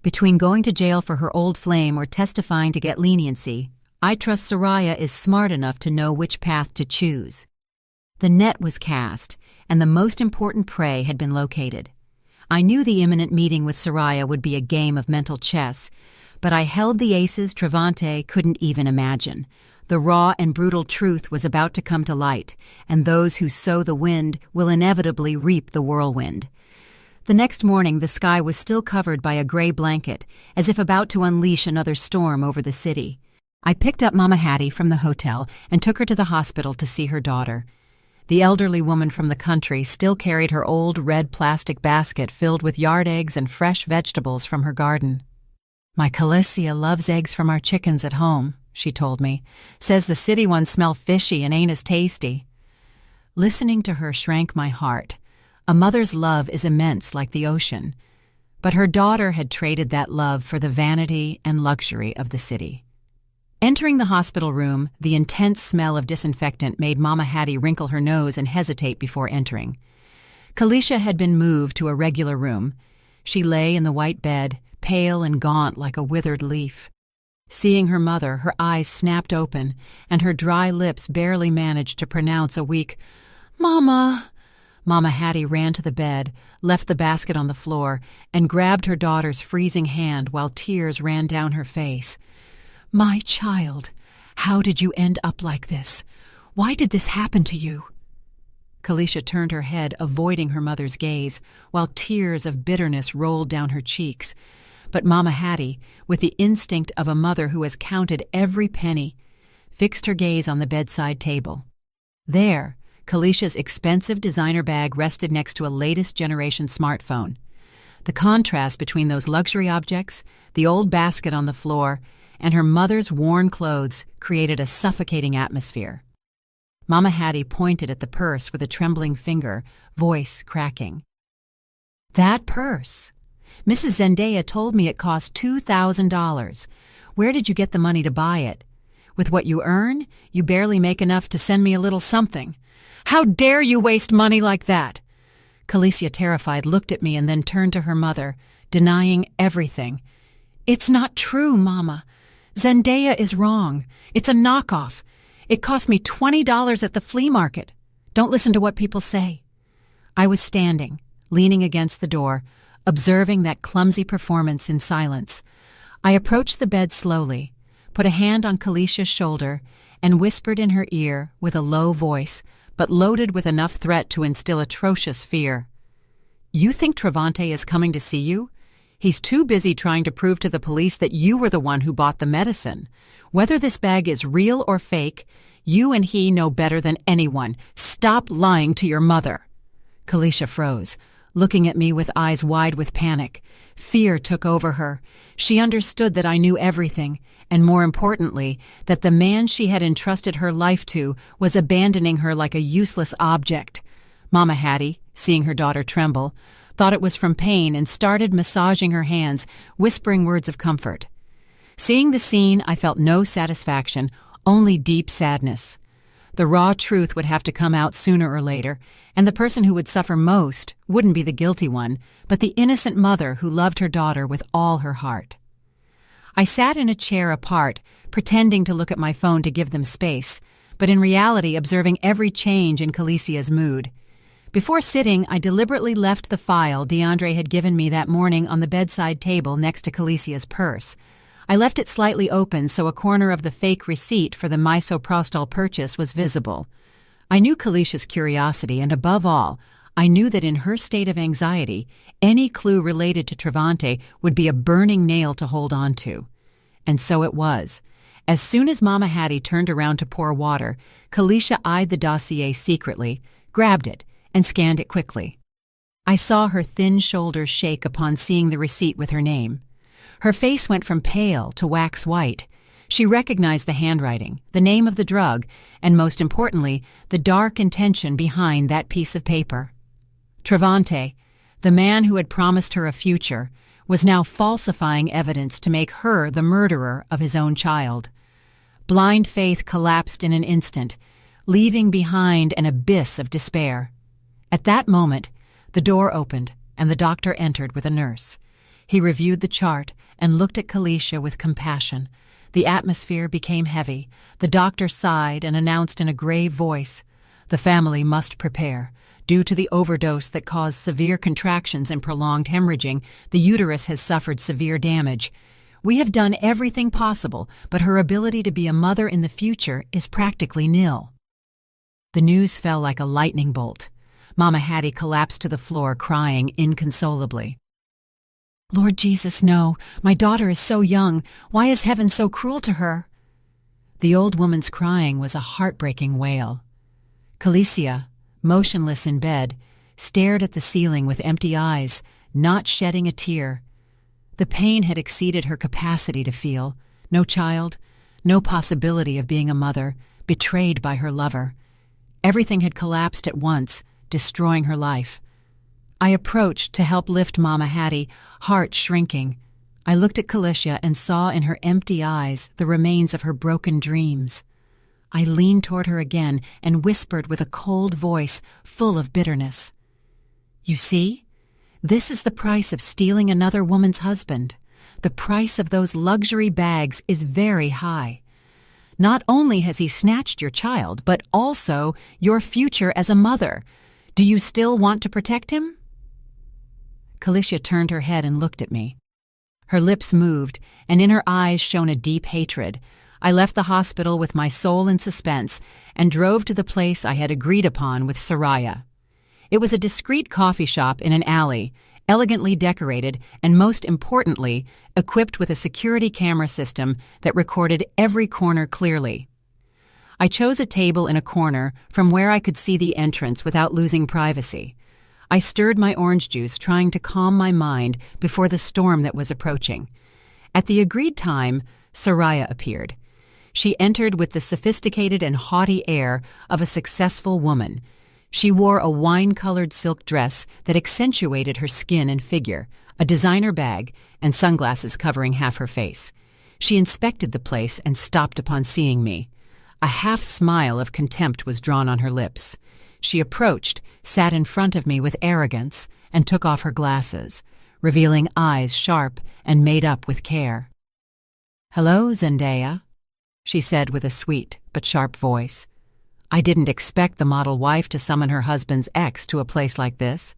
Between going to jail for her old flame or testifying to get leniency, I trust Soraya is smart enough to know which path to choose." The net was cast, and the most important prey had been located. I knew the imminent meeting with Soraya would be a game of mental chess, but I held the aces Travante couldn't even imagine. The raw and brutal truth was about to come to light, and those who sow the wind will inevitably reap the whirlwind. The next morning the sky was still covered by a gray blanket, as if about to unleash another storm over the city. I picked up Mama Hattie from the hotel and took her to the hospital to see her daughter. The elderly woman from the country still carried her old red plastic basket filled with yard eggs and fresh vegetables from her garden. "My Calicia loves eggs from our chickens at home," she told me. "Says the city ones smell fishy and ain't as tasty." Listening to her shrank my heart. A mother's love is immense like the ocean. But her daughter had traded that love for the vanity and luxury of the city. Entering the hospital room, the intense smell of disinfectant made Mama Hattie wrinkle her nose and hesitate before entering. Calicia had been moved to a regular room. She lay in the white bed, pale and gaunt like a withered leaf. Seeing her mother, her eyes snapped open, and her dry lips barely managed to pronounce a weak, "Mama." Mama Hattie ran to the bed, left the basket on the floor, and grabbed her daughter's freezing hand while tears ran down her face. "My child, how did you end up like this? Why did this happen to you?" Calicia turned her head, avoiding her mother's gaze, while tears of bitterness rolled down her cheeks. But Mama Hattie, with the instinct of a mother who has counted every penny, fixed her gaze on the bedside table. There, Calicia's expensive designer bag rested next to a latest generation smartphone. The contrast between those luxury objects, the old basket on the floor, and her mother's worn clothes created a suffocating atmosphere. Mama Hattie pointed at the purse with a trembling finger, voice cracking. "That purse! Mrs. Zendaya told me it cost $2,000. Where did you get the money to buy it? With what you earn, you barely make enough to send me a little something. How dare you waste money like that?" Calicia, terrified, looked at me and then turned to her mother, denying everything. "It's not true, Mama. Zendaya is wrong. It's a knockoff. It cost me $20 at the flea market. Don't listen to what people say." I was standing, leaning against the door, observing that clumsy performance in silence. I approached the bed slowly, put a hand on Calicia's shoulder, and whispered in her ear with a low voice, but loaded with enough threat to instill atrocious fear. "You think Travante is coming to see you? He's too busy trying to prove to the police that you were the one who bought the medicine. Whether this bag is real or fake, You and he know better than anyone. Stop lying to your mother." Kalisha froze, looking at me with eyes wide with panic. Fear took over her. She understood that I knew everything, and more importantly, that the man she had entrusted her life to was abandoning her like a useless object. Mama Hattie, seeing her daughter tremble, thought it was from pain and started massaging her hands, whispering words of comfort. Seeing the scene, I felt no satisfaction, only deep sadness. The raw truth would have to come out sooner or later, and the person who would suffer most wouldn't be the guilty one, but the innocent mother who loved her daughter with all her heart. I sat in a chair apart, pretending to look at my phone to give them space, but in reality observing every change in Kalisia's mood. Before sitting, I deliberately left the file DeAndre had given me that morning on the bedside table next to Kalisia's purse. I left it slightly open so a corner of the fake receipt for the misoprostol purchase was visible. I knew Kalisia's curiosity, and above all, I knew that in her state of anxiety, any clue related to Travante would be a burning nail to hold on to. And so it was. As soon as Mama Hattie turned around to pour water, Kalisha eyed the dossier secretly, grabbed it, and scanned it quickly. I saw her thin shoulders shake upon seeing the receipt with her name. Her face went from pale to wax white. She recognized the handwriting, the name of the drug, and most importantly, the dark intention behind that piece of paper. Travante, the man who had promised her a future, was now falsifying evidence to make her the murderer of his own child. Blind faith collapsed in an instant, leaving behind an abyss of despair. At that moment, the door opened and the doctor entered with a nurse. He reviewed the chart and looked at Kalisha with compassion. The atmosphere became heavy. The doctor sighed and announced in a grave voice, "The family must prepare. Due to the overdose that caused severe contractions and prolonged hemorrhaging, the uterus has suffered severe damage. We have done everything possible, but her ability to be a mother in the future is practically nil." The news fell like a lightning bolt. Mama Hattie collapsed to the floor, crying inconsolably. "Lord Jesus, no. My daughter is so young. Why is heaven so cruel to her?" The old woman's crying was a heartbreaking wail. Kalisha, motionless in bed, stared at the ceiling with empty eyes, not shedding a tear. The pain had exceeded her capacity to feel. No child, no possibility of being a mother, betrayed by her lover. Everything had collapsed at once, destroying her life. I approached to help lift Mama Hattie, heart shrinking. I looked at Kalisha and saw in her empty eyes the remains of her broken dreams. I leaned toward her again and whispered with a cold voice full of bitterness. "You see? This is the price of stealing another woman's husband. The price of those luxury bags is very high. Not only has he snatched your child, but also your future as a mother. Do you still want to protect him?" Kalisha turned her head and looked at me. Her lips moved, and in her eyes shone a deep hatred. I left the hospital with my soul in suspense and drove to the place I had agreed upon with Soraya. It was a discreet coffee shop in an alley, elegantly decorated and, most importantly, equipped with a security camera system that recorded every corner clearly. I chose a table in a corner from where I could see the entrance without losing privacy. I stirred my orange juice, trying to calm my mind before the storm that was approaching. At the agreed time, Soraya appeared. She entered with the sophisticated and haughty air of a successful woman. She wore a wine-colored silk dress that accentuated her skin and figure, a designer bag, and sunglasses covering half her face. She inspected the place and stopped upon seeing me. A half-smile of contempt was drawn on her lips. She approached, sat in front of me with arrogance, and took off her glasses, revealing eyes sharp and made up with care. "Hello, Zendaya," she said with a sweet but sharp voice. "I didn't expect the model wife to summon her husband's ex to a place like this.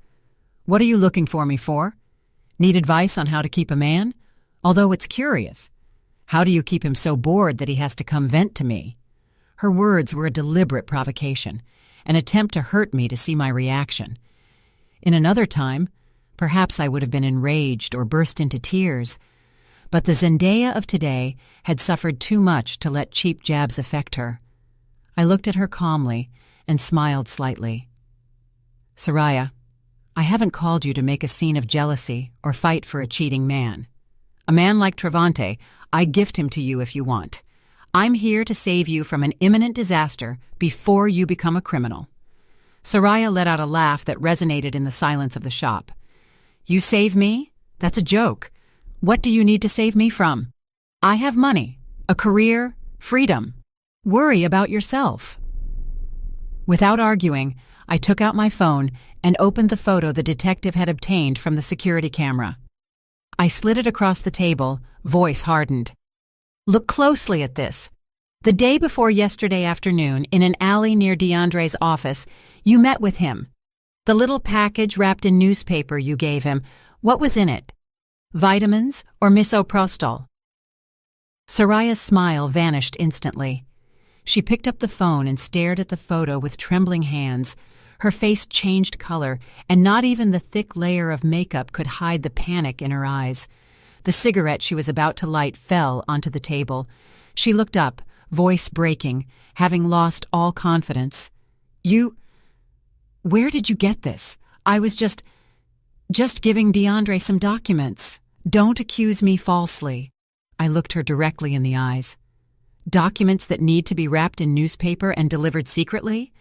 What are you looking for me for? Need advice on how to keep a man? Although it's curious. How do you keep him so bored that he has to come vent to me?" Her words were a deliberate provocation, an attempt to hurt me to see my reaction. In another time, perhaps I would have been enraged or burst into tears, but the Zendaya of today had suffered too much to let cheap jabs affect her. I looked at her calmly and smiled slightly. Soraya, I haven't called you to make a scene of jealousy or fight for a cheating man. A man like Travante, I gift him to you if you want. I'm here to save you from an imminent disaster before you become a criminal. Soraya let out a laugh that resonated in the silence of the shop. You save me? That's a joke. What do you need to save me from? I have money, a career, freedom. Worry about yourself. Without arguing, I took out my phone and opened the photo the detective had obtained from the security camera. I slid it across the table, voice hardened. Look closely at this. The day before yesterday afternoon, in an alley near DeAndre's office, you met with him. The little package wrapped in newspaper you gave him, what was in it? Vitamins or misoprostol? Soraya's smile vanished instantly. She picked up the phone and stared at the photo with trembling hands. Her face changed color, and not even the thick layer of makeup could hide the panic in her eyes. The cigarette she was about to light fell onto the table. She looked up, voice breaking, having lost all confidence. Where did you get this? I was just giving DeAndre some documents. Don't accuse me falsely. I looked her directly in the eyes. Documents that need to be wrapped in newspaper and delivered secretly?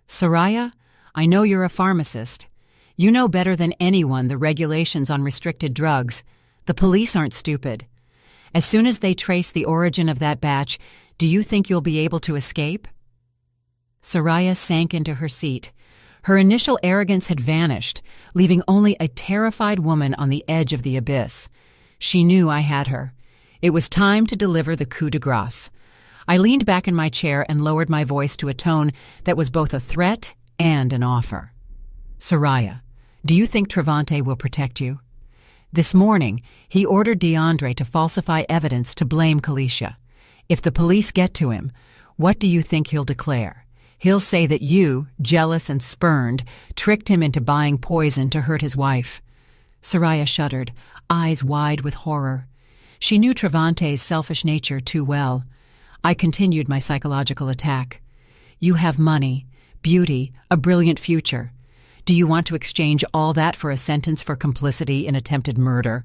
Soraya, I know you're a pharmacist. You know better than anyone the regulations on restricted drugs. The police aren't stupid. As soon as they trace the origin of that batch, do you think you'll be able to escape? Soraya sank into her seat. Her initial arrogance had vanished, leaving only a terrified woman on the edge of the abyss. She knew I had her. It was time to deliver the coup de grace. I leaned back in my chair and lowered my voice to a tone that was both a threat and an offer. Soraya, do you think Travante will protect you? This morning, he ordered DeAndre to falsify evidence to blame Kalisha. If the police get to him, what do you think he'll declare? He'll say that you, jealous and spurned, tricked him into buying poison to hurt his wife. Soraya shuddered, eyes wide with horror. She knew Travante's selfish nature too well. I continued my psychological attack. You have money, beauty, a brilliant future. Do you want to exchange all that for a sentence for complicity in attempted murder?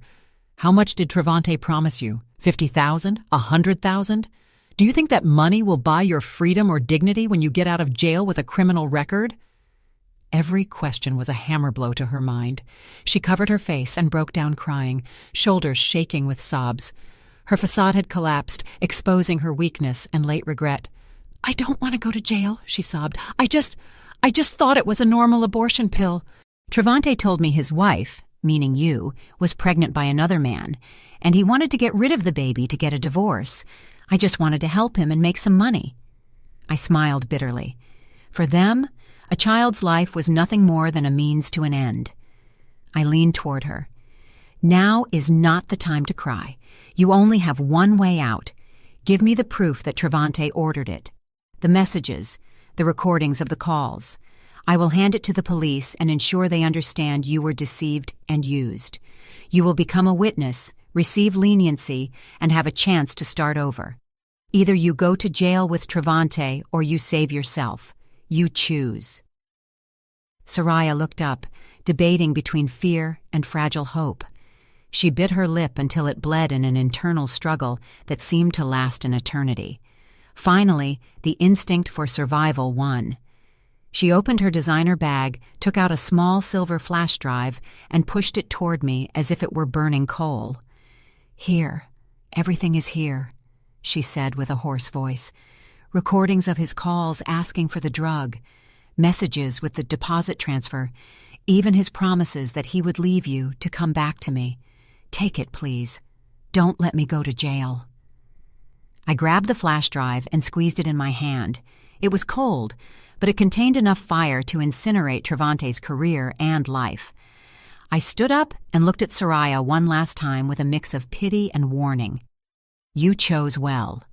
How much did Travante promise you? 50,000? 100,000? Do you think that money will buy your freedom or dignity when you get out of jail with a criminal record? Every question was a hammer blow to her mind. She covered her face and broke down crying, shoulders shaking with sobs. Her facade had collapsed, exposing her weakness and late regret. I don't want to go to jail, she sobbed. I just thought it was a normal abortion pill. Travante told me his wife, meaning you, was pregnant by another man, and he wanted to get rid of the baby to get a divorce. I just wanted to help him and make some money. I smiled bitterly. For them, a child's life was nothing more than a means to an end. I leaned toward her. Now is not the time to cry. You only have one way out. Give me the proof that Travante ordered it. The messages, the recordings of the calls. I will hand it to the police and ensure they understand you were deceived and used. You will become a witness, receive leniency, and have a chance to start over. Either you go to jail with Travante or you save yourself. You choose. Soraya looked up, debating between fear and fragile hope. She bit her lip until it bled in an internal struggle that seemed to last an eternity. Finally, the instinct for survival won. She opened her designer bag, took out a small silver flash drive, and pushed it toward me as if it were burning coal. Here, everything is here, she said with a hoarse voice. Recordings of his calls asking for the drug, messages with the deposit transfer, even his promises that he would leave you to come back to me. Take it, please. Don't let me go to jail. I grabbed the flash drive and squeezed it in my hand. It was cold, but it contained enough fire to incinerate Travante's career and life. I stood up and looked at Soraya one last time with a mix of pity and warning. You chose well.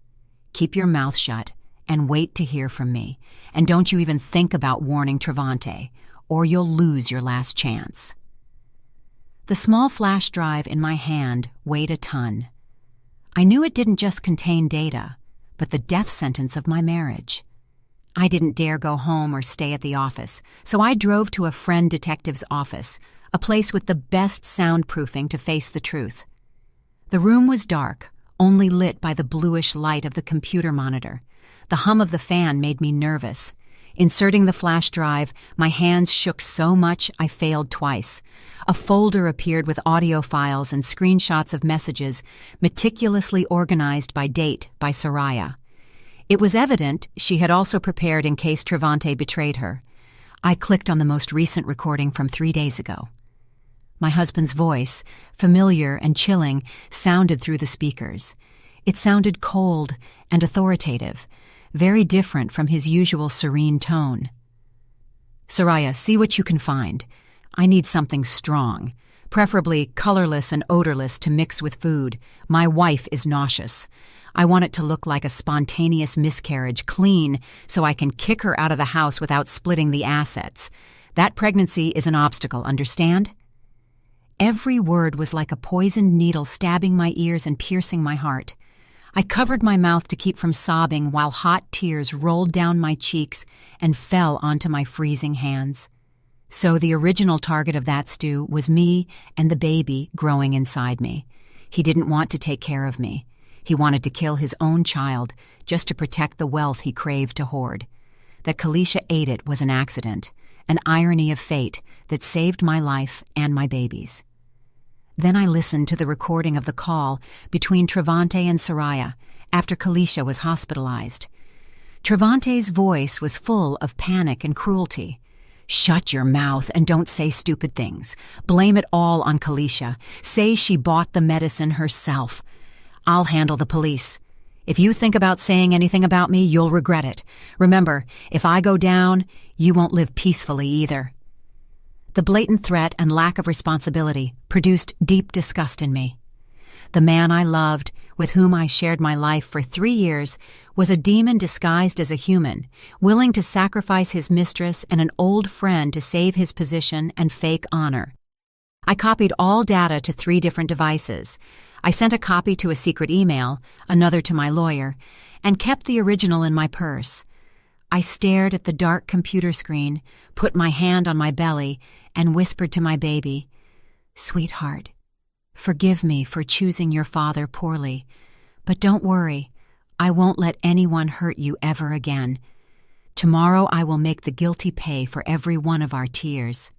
Keep your mouth shut and wait to hear from me. And don't you even think about warning Travante, or you'll lose your last chance. The small flash drive in my hand weighed a ton. I knew it didn't just contain data, but the death sentence of my marriage. I didn't dare go home or stay at the office, so I drove to a friend detective's office, a place with the best soundproofing to face the truth. The room was dark, only lit by the bluish light of the computer monitor. The hum of the fan made me nervous. Inserting the flash drive, my hands shook so much I failed twice. A folder appeared with audio files and screenshots of messages, meticulously organized by date by Soraya. It was evident she had also prepared in case Travante betrayed her. I clicked on the most recent recording from 3 days ago. My husband's voice, familiar and chilling, sounded through the speakers. It sounded cold and authoritative, very different from his usual serene tone. "Soraya, see what you can find. I need something strong, preferably colorless and odorless to mix with food. My wife is nauseous. I want it to look like a spontaneous miscarriage, clean, so I can kick her out of the house without splitting the assets. That pregnancy is an obstacle, understand?" Every word was like a poisoned needle stabbing my ears and piercing my heart. I covered my mouth to keep from sobbing while hot tears rolled down my cheeks and fell onto my freezing hands. So the original target of that stew was me and the baby growing inside me. He didn't want to take care of me. He wanted to kill his own child just to protect the wealth he craved to hoard. That Kalisha ate it was an accident, an irony of fate that saved my life and my baby's. Then I listened to the recording of the call between Travante and Soraya after Kalisha was hospitalized. Travante's voice was full of panic and cruelty. "Shut your mouth and don't say stupid things. Blame it all on Kalisha. Say she bought the medicine herself. I'll handle the police. If you think about saying anything about me, you'll regret it. Remember, if I go down, you won't live peacefully either." The blatant threat and lack of responsibility produced deep disgust in me. The man I loved, with whom I shared my life for 3 years, was a demon disguised as a human, willing to sacrifice his mistress and an old friend to save his position and fake honor. I copied all data to 3 different devices. I sent a copy to a secret email, another to my lawyer, and kept the original in my purse. I stared at the dark computer screen, put my hand on my belly, and whispered to my baby, "Sweetheart, forgive me for choosing your father poorly, but don't worry, I won't let anyone hurt you ever again. Tomorrow I will make the guilty pay for every one of our tears."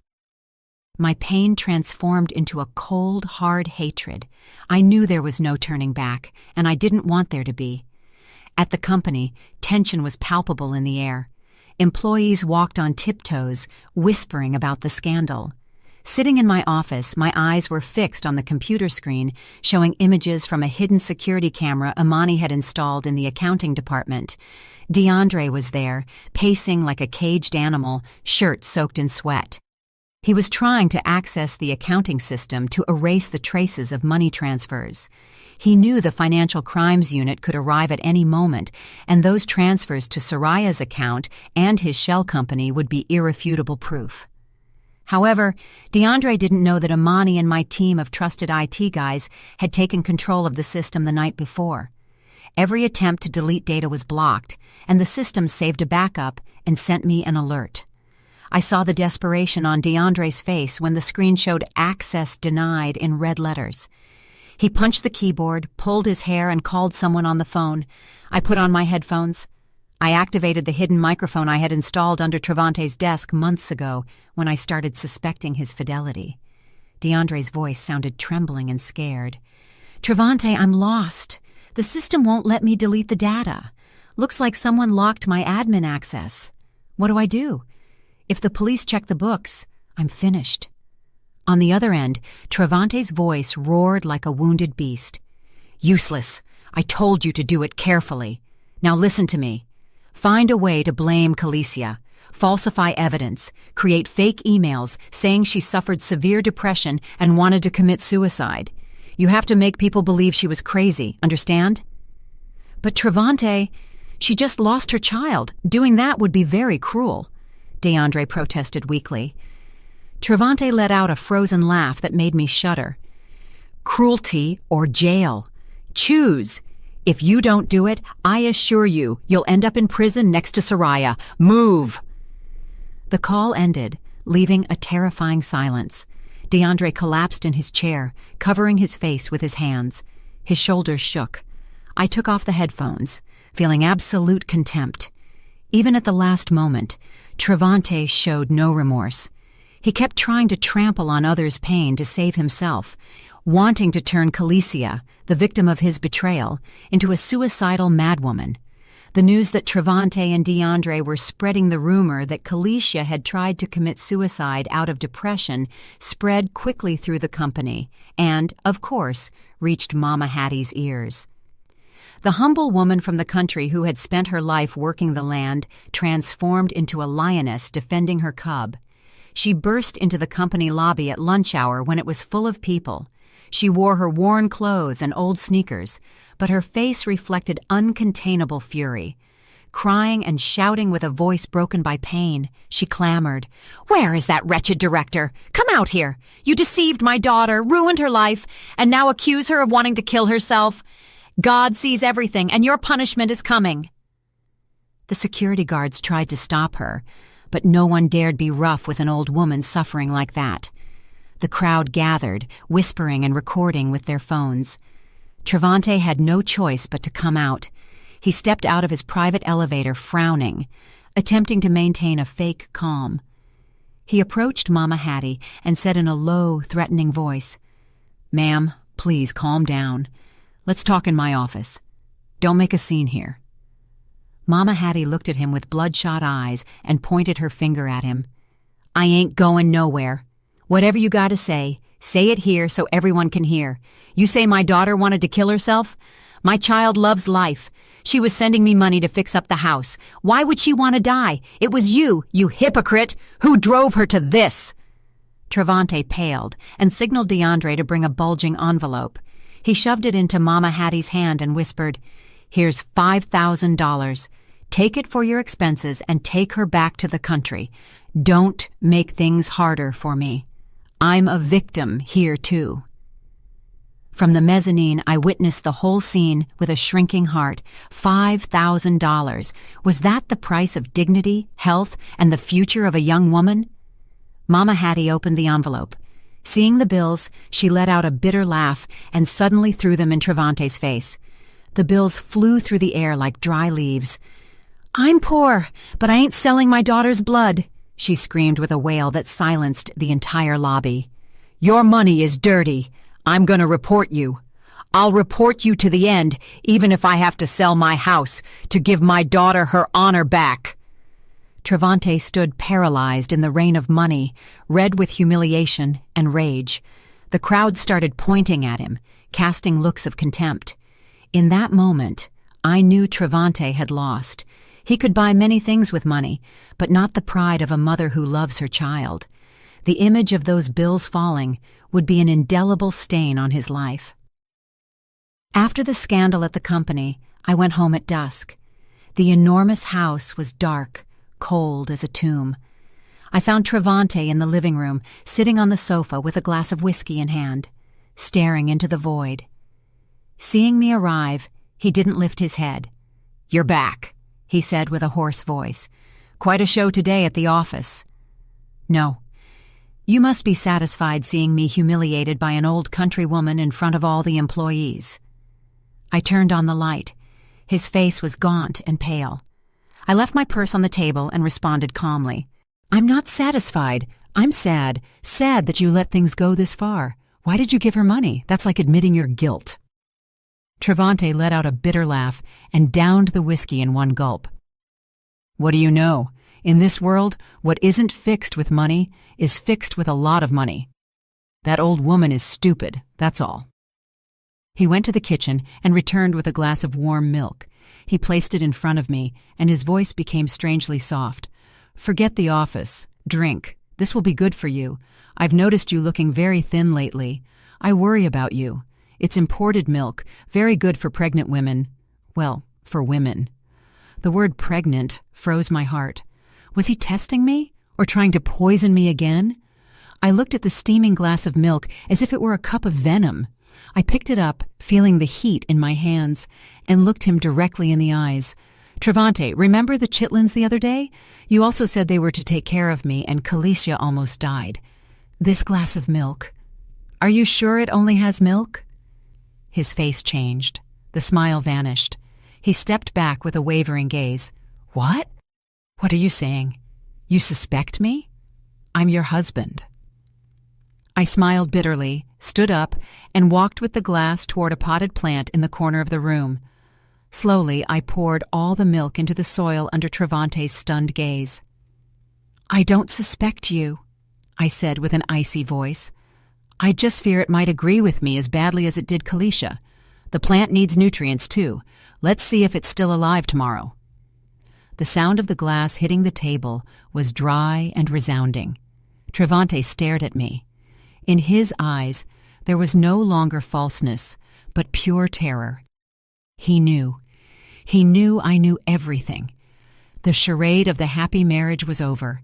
My pain transformed into a cold, hard hatred. I knew there was no turning back, and I didn't want there to be. At the company, tension was palpable in the air. Employees walked on tiptoes, whispering about the scandal. Sitting in my office, my eyes were fixed on the computer screen, showing images from a hidden security camera Imani had installed in the accounting department. DeAndre was there, pacing like a caged animal, shirt soaked in sweat. He was trying to access the accounting system to erase the traces of money transfers. He knew the Financial Crimes Unit could arrive at any moment, and those transfers to Soraya's account and his shell company would be irrefutable proof. However, DeAndre didn't know that Imani and my team of trusted IT guys had taken control of the system the night before. Every attempt to delete data was blocked, and the system saved a backup and sent me an alert. I saw the desperation on DeAndre's face when the screen showed "access denied" in red letters. He punched the keyboard, pulled his hair, and called someone on the phone. I put on my headphones. I activated the hidden microphone I had installed under Travante's desk months ago when I started suspecting his fidelity. DeAndre's voice sounded trembling and scared. "Travante, I'm lost. The system won't let me delete the data. Looks like someone locked my admin access. What do I do? If the police check the books, I'm finished." On the other end, Travante's voice roared like a wounded beast. "Useless. I told you to do it carefully. Now listen to me. Find a way to blame Kalisha, falsify evidence, create fake emails saying she suffered severe depression and wanted to commit suicide. You have to make people believe she was crazy, understand?" "But Travante, she just lost her child. Doing that would be very cruel," DeAndre protested weakly. Travante let out a frozen laugh that made me shudder. "Cruelty or jail. Choose. If you don't do it, I assure you, you'll end up in prison next to Soraya. Move!" The call ended, leaving a terrifying silence. DeAndre collapsed in his chair, covering his face with his hands. His shoulders shook. I took off the headphones, feeling absolute contempt. Even at the last moment, Trevante showed no remorse. He kept trying to trample on others' pain to save himself, wanting to turn Calicia, the victim of his betrayal, into a suicidal madwoman. The news that Trevante and DeAndre were spreading the rumor that Calicia had tried to commit suicide out of depression spread quickly through the company and, of course, reached Mama Hattie's ears. The humble woman from the country who had spent her life working the land transformed into a lioness defending her cub. She burst into the company lobby at lunch hour when it was full of people. She wore her worn clothes and old sneakers, but her face reflected uncontainable fury. Crying and shouting with a voice broken by pain, she clamored, "Where is that wretched director? Come out here! You deceived my daughter, ruined her life, and now accuse her of wanting to kill herself. God sees everything, and your punishment is coming." The security guards tried to stop her, but no one dared be rough with an old woman suffering like that. The crowd gathered, whispering and recording with their phones. Trevante had no choice but to come out. He stepped out of his private elevator frowning, attempting to maintain a fake calm. He approached Mama Hattie and said in a low, threatening voice, "Ma'am, please calm down. Let's talk in my office. Don't make a scene here." Mama Hattie looked at him with bloodshot eyes and pointed her finger at him. "I ain't going nowhere. Whatever you gotta say it here so everyone can hear. You say my daughter wanted to kill herself? My child loves life. She was sending me money to fix up the house. Why would she want to die? It was you hypocrite, who drove her to this." Trevante paled and signaled DeAndre to bring a bulging envelope. He shoved it into Mama Hattie's hand and whispered, "Here's $5,000. Take it for your expenses and take her back to the country. Don't make things harder for me. I'm a victim here, too." From the mezzanine, I witnessed the whole scene with a shrinking heart. $5,000. Was that the price of dignity, health, and the future of a young woman? Mama Hattie opened the envelope. Seeing the bills, she let out a bitter laugh and suddenly threw them in Trevante's face. The bills flew through the air like dry leaves. "I'm poor, but I ain't selling my daughter's blood," she screamed with a wail that silenced the entire lobby. "Your money is dirty. I'm going to report you. I'll report you to the end, even if I have to sell my house to give my daughter her honor back." Trevante stood paralyzed in the rain of money, red with humiliation and rage. The crowd started pointing at him, casting looks of contempt. In that moment, I knew Trevante had lost. He could buy many things with money, but not the pride of a mother who loves her child. The image of those bills falling would be an indelible stain on his life. After the scandal at the company, I went home at dusk. The enormous house was dark, cold as a tomb. I found Trevante in the living room, sitting on the sofa with a glass of whiskey in hand, staring into the void. Seeing me arrive, he didn't lift his head. "You're back," he said with a hoarse voice. "Quite a show today at the office." "No. You must be satisfied seeing me humiliated by an old country woman in front of all the employees." I turned on the light. His face was gaunt and pale. I left my purse on the table and responded calmly. "I'm not satisfied. I'm sad. Sad that you let things go this far. Why did you give her money? That's like admitting your guilt." Trevante let out a bitter laugh and downed the whiskey in one gulp. "What do you know? In this world, what isn't fixed with money is fixed with a lot of money. That old woman is stupid, that's all." He went to the kitchen and returned with a glass of warm milk. He placed it in front of me, and his voice became strangely soft. "Forget the office. Drink. This will be good for you. I've noticed you looking very thin lately. I worry about you. It's imported milk, very good for pregnant women. Well, for women." The word pregnant froze my heart. Was he testing me or trying to poison me again? I looked at the steaming glass of milk as if it were a cup of venom. I picked it up, feeling the heat in my hands, and looked him directly in the eyes. "Travante, remember the Chitlins the other day? You also said they were to take care of me, and Kalisha almost died. This glass of milk. Are you sure it only has milk?" His face changed. The smile vanished. He stepped back with a wavering gaze. "What? What are you saying? You suspect me? I'm your husband." I smiled bitterly, stood up, and walked with the glass toward a potted plant in the corner of the room. Slowly, I poured all the milk into the soil under Travante's stunned gaze. "I don't suspect you," I said with an icy voice. "I just fear it might agree with me as badly as it did Kalisha. The plant needs nutrients, too. Let's see if it's still alive tomorrow." The sound of the glass hitting the table was dry and resounding. Travante stared at me. In his eyes, there was no longer falseness, but pure terror. He knew. He knew I knew everything. The charade of the happy marriage was over.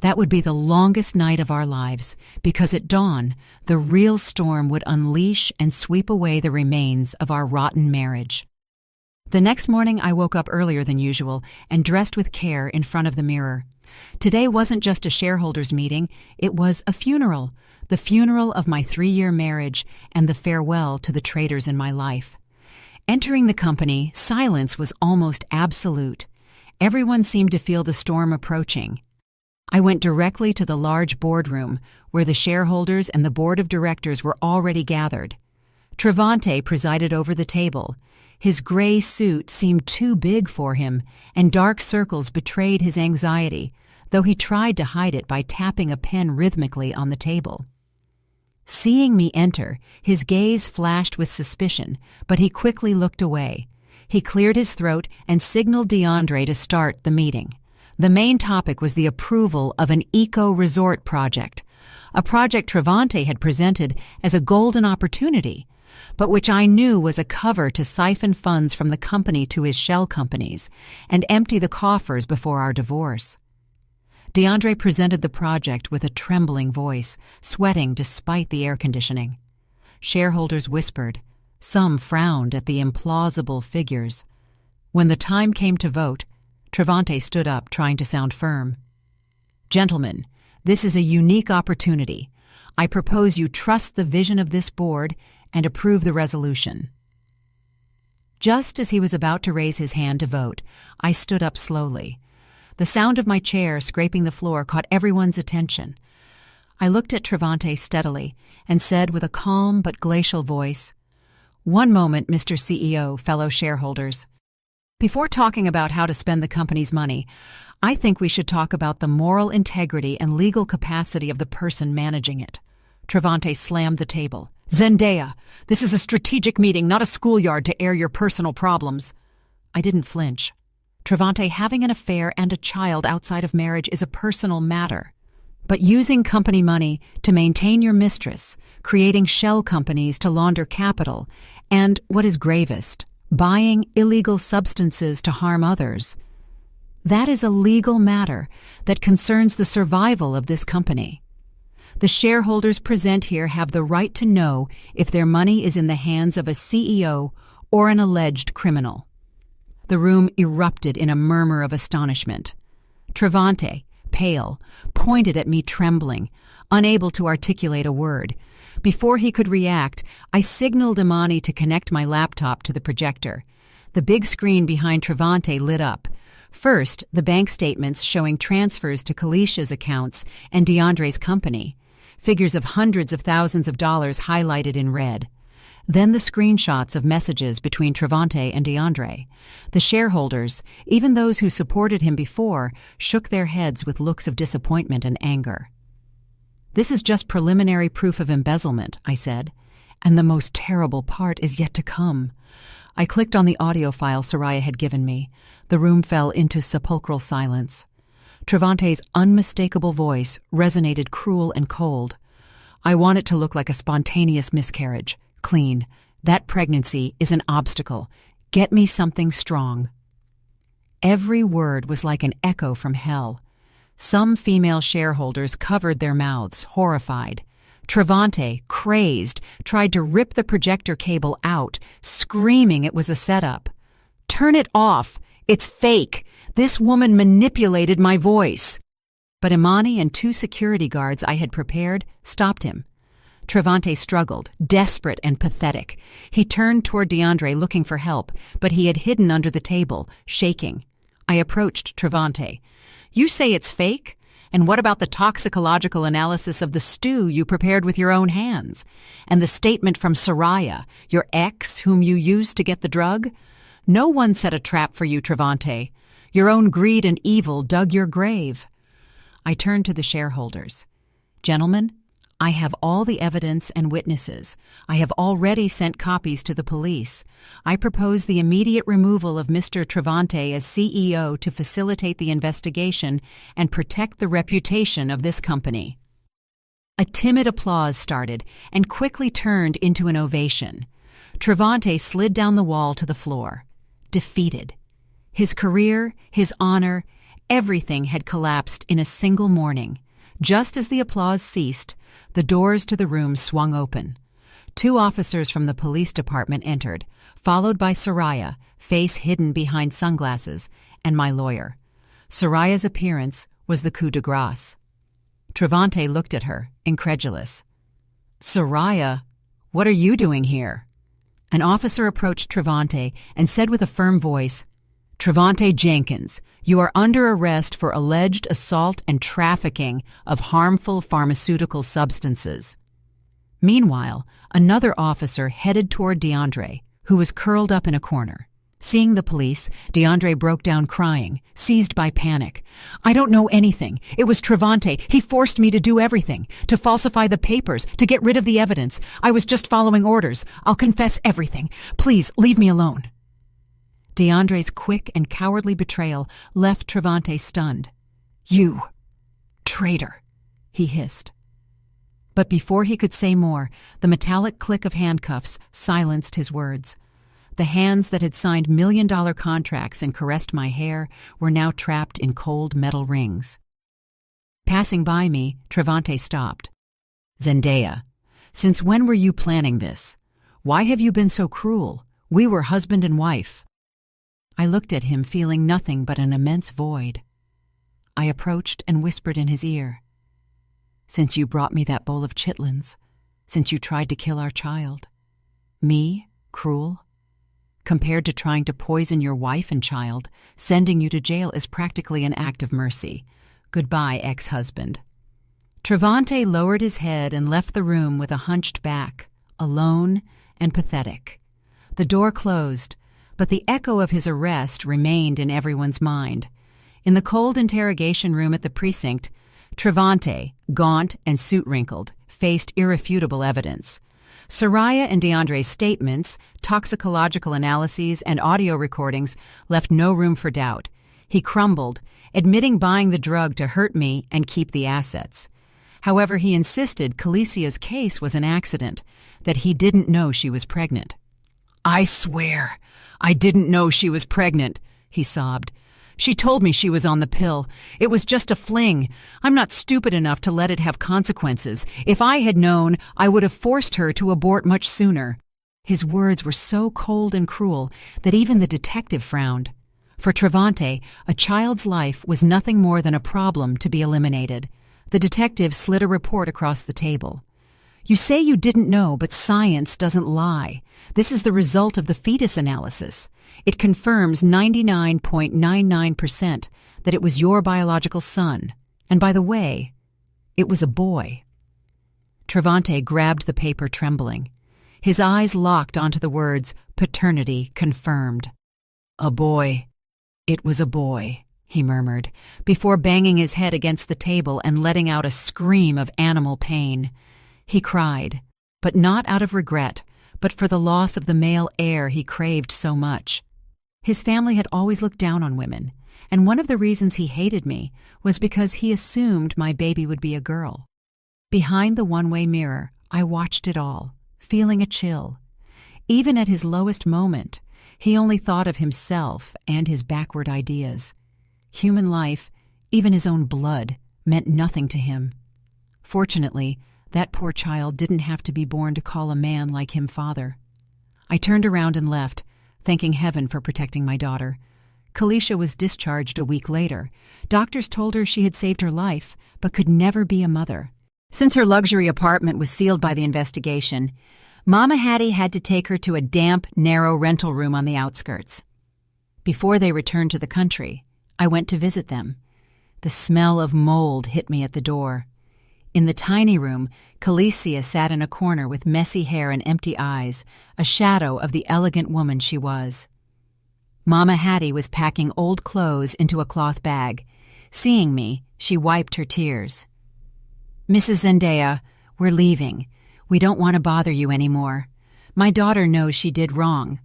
That would be the longest night of our lives, because at dawn, the real storm would unleash and sweep away the remains of our rotten marriage. The next morning, I woke up earlier than usual and dressed with care in front of the mirror. Today wasn't just a shareholders' meeting, it was a funeral, the funeral of my 3-year marriage and the farewell to the traitors in my life. Entering the company, silence was almost absolute. Everyone seemed to feel the storm approaching. I went directly to the large boardroom, where the shareholders and the board of directors were already gathered. Travante presided over the table. His gray suit seemed too big for him, and dark circles betrayed his anxiety, though he tried to hide it by tapping a pen rhythmically on the table. Seeing me enter, his gaze flashed with suspicion, but he quickly looked away. He cleared his throat and signaled DeAndre to start the meeting. The main topic was the approval of an eco-resort project, a project Travante had presented as a golden opportunity, but which I knew was a cover to siphon funds from the company to his shell companies and empty the coffers before our divorce. DeAndre presented the project with a trembling voice, sweating despite the air conditioning. Shareholders whispered. Some frowned at the implausible figures. When the time came to vote, Travante stood up, trying to sound firm. "Gentlemen, this is a unique opportunity. I propose you trust the vision of this board and approve the resolution." Just as he was about to raise his hand to vote, I stood up slowly. The sound of my chair scraping the floor caught everyone's attention. I looked at Travante steadily and said with a calm but glacial voice, "One moment, Mr. CEO, fellow shareholders. Before talking about how to spend the company's money, I think we should talk about the moral integrity and legal capacity of the person managing it." Travante slammed the table. "Zendaya, this is a strategic meeting, not a schoolyard to air your personal problems." I didn't flinch. Travante, having an affair and a child outside of marriage is a personal matter. But using company money to maintain your mistress, creating shell companies to launder capital, and, what is gravest, buying illegal substances to harm others, that is a legal matter that concerns the survival of this company. The shareholders present here have the right to know if their money is in the hands of a CEO or an alleged criminal. The room erupted in a murmur of astonishment. Travante, pale, pointed at me trembling, unable to articulate a word. Before he could react, I signaled Imani to connect my laptop to the projector. The big screen behind Travante lit up. First, the bank statements showing transfers to Kalisha's accounts and DeAndre's company, figures of hundreds of thousands of dollars highlighted in red. Then the screenshots of messages between Travante and DeAndre. The shareholders, even those who supported him before, shook their heads with looks of disappointment and anger. "This is just preliminary proof of embezzlement," I said, "and the most terrible part is yet to come." I clicked on the audio file Soraya had given me. The room fell into sepulchral silence. Travante's unmistakable voice resonated cruel and cold. "I want it to look like a spontaneous miscarriage. Clean. That pregnancy is an obstacle. Get me something strong." Every word was like an echo from hell. Some female shareholders covered their mouths, horrified. Travante, crazed, tried to rip the projector cable out, screaming it was a setup. "Turn it off! It's fake! This woman manipulated my voice!" But Imani and 2 security guards I had prepared stopped him. Travante struggled, desperate and pathetic. He turned toward DeAndre looking for help, but he had hidden under the table, shaking. I approached Travante. "You say it's fake? And what about the toxicological analysis of the stew you prepared with your own hands? And the statement from Soraya, your ex, whom you used to get the drug? No one set a trap for you, Travante. Your own greed and evil dug your grave." I turned to the shareholders. "Gentlemen, I have all the evidence and witnesses. I have already sent copies to the police. I propose the immediate removal of Mr. Travante as CEO to facilitate the investigation and protect the reputation of this company." A timid applause started and quickly turned into an ovation. Travante slid down the wall to the floor, defeated. His career, his honor, everything had collapsed in a single morning. Just as the applause ceased, the doors to the room swung open. 2 officers from the police department entered, followed by Soraya, face hidden behind sunglasses, and my lawyer. Soraya's appearance was the coup de grace. Travante looked at her, incredulous. "Soraya, what are you doing here?" An officer approached Travante and said with a firm voice, "Travante Jenkins, you are under arrest for alleged assault and trafficking of harmful pharmaceutical substances." Meanwhile, another officer headed toward DeAndre, who was curled up in a corner. Seeing the police, DeAndre broke down crying, seized by panic. "I don't know anything. It was Travante. He forced me to do everything, to falsify the papers, to get rid of the evidence. I was just following orders. I'll confess everything. Please, leave me alone." DeAndre's quick and cowardly betrayal left Travante stunned. "You traitor," he hissed. But before he could say more, the metallic click of handcuffs silenced his words. The hands that had signed million-dollar contracts and caressed my hair were now trapped in cold metal rings. Passing by me, Travante stopped. "Zendaya, since when were you planning this? Why have you been so cruel? We were husband and wife." I looked at him, feeling nothing but an immense void. I approached and whispered in his ear, "Since you brought me that bowl of chitlins, since you tried to kill our child. Me, cruel? Compared to trying to poison your wife and child, sending you to jail is practically an act of mercy. Goodbye, ex-husband." Travante lowered his head and left the room with a hunched back, alone and pathetic. The door closed, but the echo of his arrest remained in everyone's mind. In the cold interrogation room at the precinct, Travante, gaunt and suit-wrinkled, faced irrefutable evidence. Soraya and DeAndre's statements, toxicological analyses, and audio recordings left no room for doubt. He crumbled, admitting buying the drug to hurt me and keep the assets. However, he insisted Calicia's case was an accident, that he didn't know she was pregnant. "I swear, I didn't know she was pregnant," he sobbed. "She told me she was on the pill. It was just a fling. I'm not stupid enough to let it have consequences. If I had known, I would have forced her to abort much sooner." His words were so cold and cruel that even the detective frowned. For Travante, a child's life was nothing more than a problem to be eliminated. The detective slid a report across the table. "You say you didn't know, but science doesn't lie. This is the result of the fetus analysis. It confirms 99.99% that it was your biological son. And by the way, it was a boy." Travante grabbed the paper, trembling. His eyes locked onto the words, "Paternity confirmed." "A boy. It was a boy," he murmured, before banging his head against the table and letting out a scream of animal pain. He cried, but not out of regret, but for the loss of the male heir he craved so much. His family had always looked down on women, and one of the reasons he hated me was because he assumed my baby would be a girl. Behind the one-way mirror, I watched it all, feeling a chill. Even at his lowest moment, he only thought of himself and his backward ideas. Human life, Even his own blood meant nothing to him. Fortunately, that poor child didn't have to be born to call a man like him father. I turned around and left, thanking heaven for protecting my daughter. Kalisha was discharged a week later. Doctors told her she had saved her life, but could never be a mother. Since her luxury apartment was sealed by the investigation, Mama Hattie had to take her to a damp, narrow rental room on the outskirts. Before they returned to the country, I went to visit them. The smell of mold hit me at the door. In the tiny room, Kalicia sat in a corner with messy hair and empty eyes, a shadow of the elegant woman she was. Mama Hattie was packing old clothes into a cloth bag. Seeing me, she wiped her tears. "Mrs. Zendaya, we're leaving. We don't want to bother you anymore. My daughter knows she did wrong."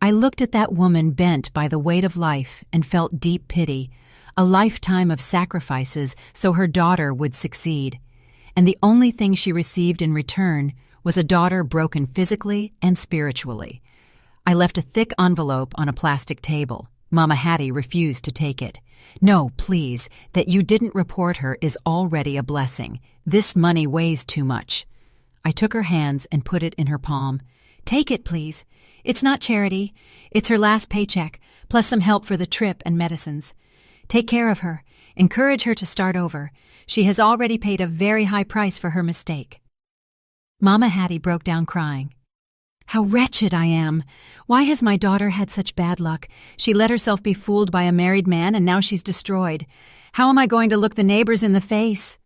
I looked at that woman bent by the weight of life and felt deep pity, a lifetime of sacrifices so her daughter would succeed. And the only thing she received in return was a daughter broken physically and spiritually. I left a thick envelope on a plastic table. Mama Hattie refused to take it. "No, please, that you didn't report her is already a blessing. This money weighs too much." I took her hands and put it in her palm. "Take it, please. It's not charity. It's her last paycheck, plus some help for the trip and medicines. Take care of her. Encourage her to start over. She has already paid a very high price for her mistake." Mama Hattie broke down crying. "How wretched I am. Why has my daughter had such bad luck? She let herself be fooled by a married man and now she's destroyed. How am I going to look the neighbors in the face?"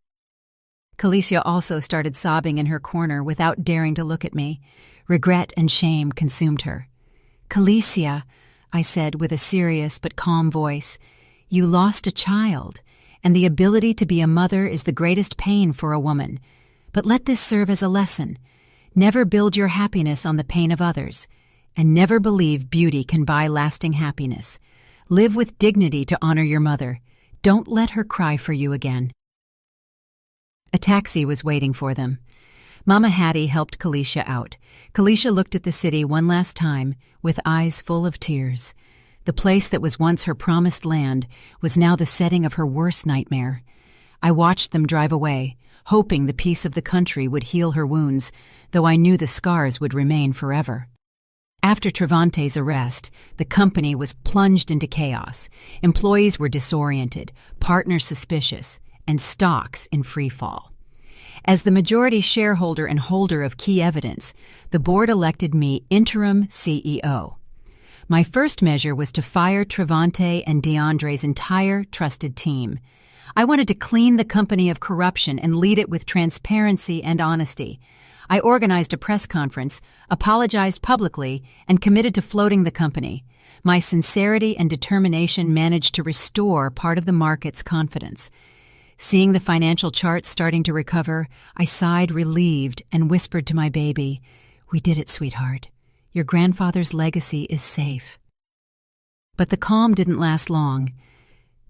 Kalicia also started sobbing in her corner without daring to look at me. Regret and shame consumed her. "Kalicia," I said with a serious but calm voice, "you lost a child, and the ability to be a mother is the greatest pain for a woman. But let this serve as a lesson. Never build your happiness on the pain of others, and never believe beauty can buy lasting happiness. Live with dignity to honor your mother. Don't let her cry for you again." A taxi was waiting for them. Mama Hattie helped Kalicia out. Kalicia looked at the city one last time with eyes full of tears. The place that was once her promised land was now the setting of her worst nightmare. I watched them drive away, hoping the peace of the country would heal her wounds, though I knew the scars would remain forever. After Trevante's arrest, the company was plunged into chaos. Employees were disoriented, partners suspicious, and stocks in free fall. As the majority shareholder and holder of key evidence, the board elected me interim CEO. My first measure was to fire Trevante and DeAndre's entire trusted team. I wanted to clean the company of corruption and lead it with transparency and honesty. I organized a press conference, apologized publicly, and committed to floating the company. My sincerity and determination managed to restore part of the market's confidence. Seeing the financial charts starting to recover, I sighed relieved and whispered to my baby, "We did it, sweetheart. Your grandfather's legacy is safe." But the calm didn't last long.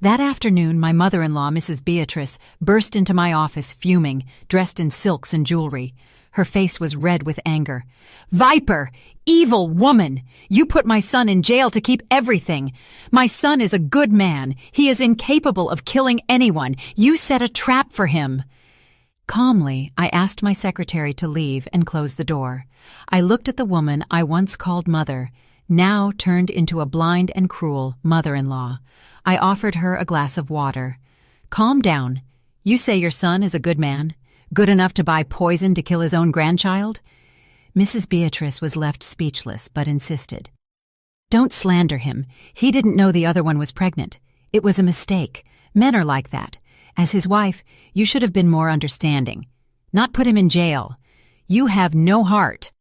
That afternoon, my mother-in-law, Mrs. Beatrice, burst into my office fuming, dressed in silks and jewelry. Her face was red with anger. "Viper! Evil woman! You put my son in jail to keep everything. My son is a good man. He is incapable of killing anyone. You set a trap for him." Calmly, I asked my secretary to leave and close the door. I looked at the woman I once called mother, now turned into a blind and cruel mother-in-law. I offered her a glass of water. "Calm down. You say your son is a good man? Good enough to buy poison to kill his own grandchild?" Mrs. Beatrice was left speechless, but insisted. "Don't slander him. He didn't know the other one was pregnant. It was a mistake. Men are like that. As his wife, you should have been more understanding. Not put him in jail. You have no heart."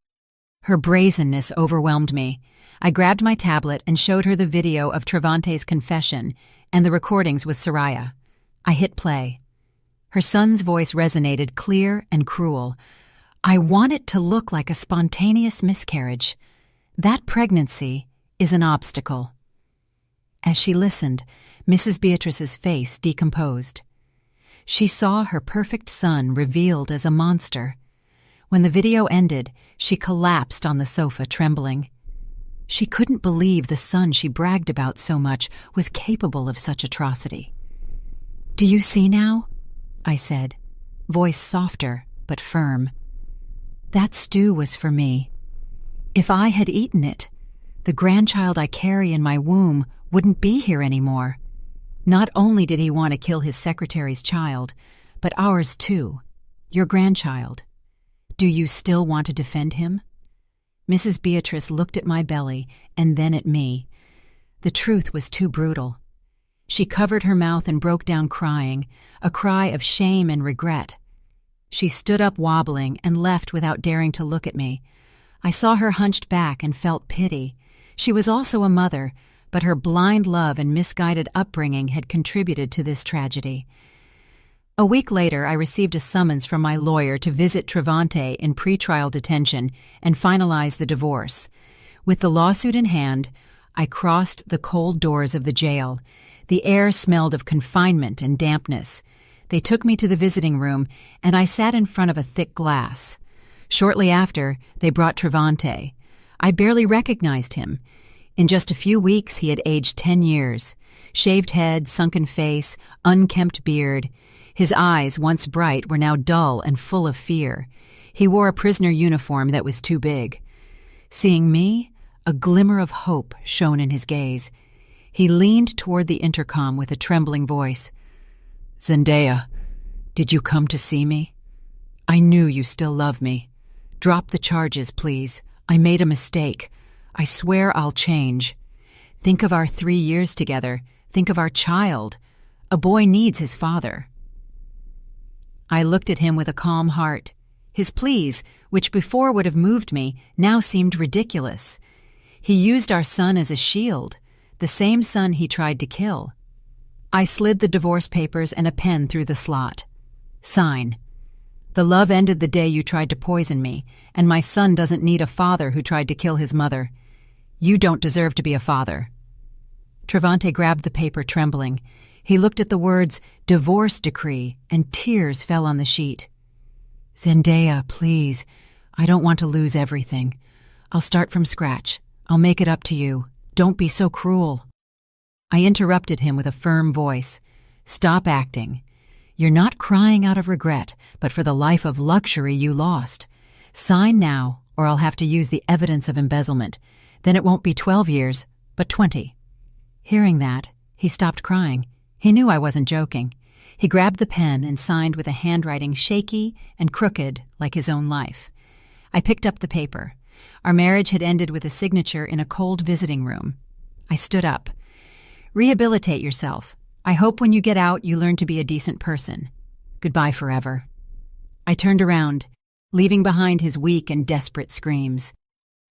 Her brazenness overwhelmed me. I grabbed my tablet and showed her the video of Trevante's confession and the recordings with Soraya. I hit play. Her son's voice resonated clear and cruel. "I want it to look like a spontaneous miscarriage. That pregnancy is an obstacle." As she listened, Mrs. Beatrice's face decomposed. She saw her perfect son revealed as a monster. When the video ended, she collapsed on the sofa, trembling. She couldn't believe the son she bragged about so much was capable of such atrocity. "Do you see now?" I said, voice softer but firm. "That stew was for me. If I had eaten it, the grandchild I carry in my womb wouldn't be here anymore. Not only did he want to kill his secretary's child, but ours too, your grandchild. Do you still want to defend him?" Mrs. Beatrice looked at my belly and then at me. The truth was too brutal. She covered her mouth and broke down crying, a cry of shame and regret. She stood up wobbling and left without daring to look at me. I saw her hunched back and felt pity. She was also a mother, but her blind love and misguided upbringing had contributed to this tragedy. A week later, I received a summons from my lawyer to visit Travante in pretrial detention and finalize the divorce. With the lawsuit in hand, I crossed the cold doors of the jail. The air smelled of confinement and dampness. They took me to the visiting room, and I sat in front of a thick glass. Shortly after, they brought Travante. I barely recognized him. In just a few weeks, he had aged 10 years. Shaved head, sunken face, unkempt beard. His eyes, once bright, were now dull and full of fear. He wore a prisoner uniform that was too big. Seeing me, a glimmer of hope shone in his gaze. He leaned toward the intercom with a trembling voice. "Zendaya, did you come to see me? I knew you still love me. Drop the charges, please. I made a mistake. I swear I'll change. Think of our 3 years together. Think of our child. A boy needs his father." I looked at him with a calm heart. His pleas, which before would have moved me, now seemed ridiculous. He used our son as a shield, the same son he tried to kill. I slid the divorce papers and a pen through the slot. "Sign. The love ended the day you tried to poison me, and my son doesn't need a father who tried to kill his mother. You don't deserve to be a father." Travante grabbed the paper, trembling. He looked at the words, "divorce decree," and tears fell on the sheet. "Zendaya, please. I don't want to lose everything. I'll start from scratch. I'll make it up to you. Don't be so cruel." I interrupted him with a firm voice. "Stop acting. You're not crying out of regret, but for the life of luxury you lost. Sign now, or I'll have to use the evidence of embezzlement. Then it won't be 12 years, but 20. Hearing that, he stopped crying. He knew I wasn't joking. He grabbed the pen and signed with a handwriting shaky and crooked like his own life. I picked up the paper. Our marriage had ended with a signature in a cold visiting room. I stood up. "Rehabilitate yourself. I hope when you get out you learn to be a decent person. Goodbye forever." I turned around, leaving behind his weak and desperate screams.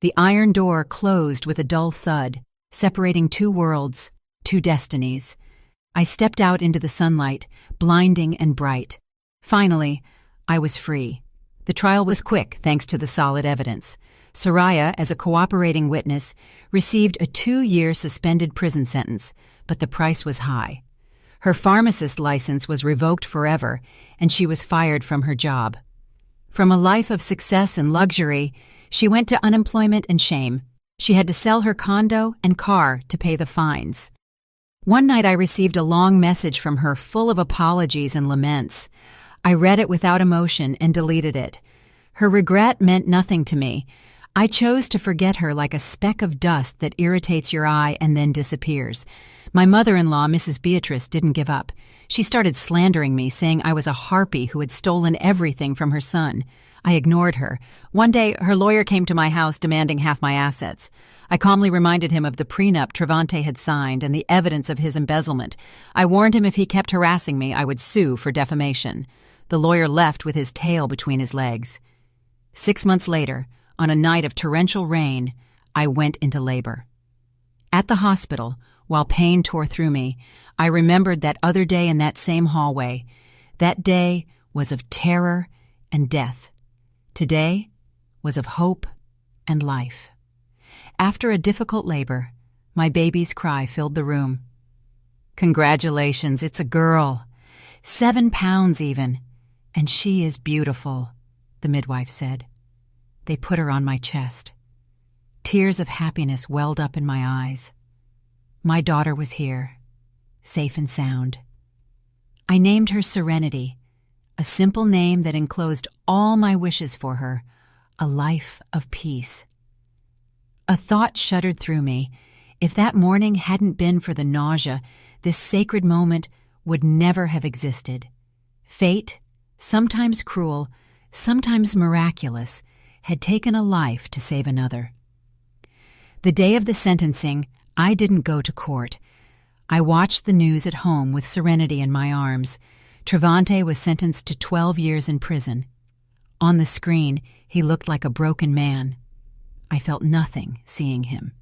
The iron door closed with a dull thud, separating two worlds, two destinies. I stepped out into the sunlight, blinding and bright. Finally, I was free. The trial was quick thanks to the solid evidence. Soraya, as a cooperating witness, received a 2-year suspended prison sentence, but the price was high. Her pharmacist license was revoked forever, and she was fired from her job. From a life of success and luxury, she went to unemployment and shame. She had to sell her condo and car to pay the fines. One night I received a long message from her full of apologies and laments. I read it without emotion and deleted it. Her regret meant nothing to me. I chose to forget her like a speck of dust that irritates your eye and then disappears. My mother-in-law, Mrs. Beatrice, didn't give up. She started slandering me, saying I was a harpy who had stolen everything from her son. I ignored her. One day, her lawyer came to my house demanding half my assets. I calmly reminded him of the prenup Travante had signed and the evidence of his embezzlement. I warned him if he kept harassing me, I would sue for defamation. The lawyer left with his tail between his legs. 6 months later, on a night of torrential rain, I went into labor. At the hospital, while pain tore through me, I remembered that other day in that same hallway. That day was of terror and death. Today was of hope and life. After a difficult labor, my baby's cry filled the room. "Congratulations, it's a girl. 7 pounds even, and she is beautiful," the midwife said. They put her on my chest. Tears of happiness welled up in my eyes. My daughter was here, safe and sound. I named her Serenity, a simple name that enclosed all my wishes for her, a life of peace. A thought shuddered through me. If that morning hadn't been for the nausea, this sacred moment would never have existed. Fate, sometimes cruel, sometimes miraculous, had taken a life to save another. The day of the sentencing, I didn't go to court. I watched the news at home with Serenity in my arms. Trevante was sentenced to 12 years in prison. On the screen, he looked like a broken man. I felt nothing seeing him.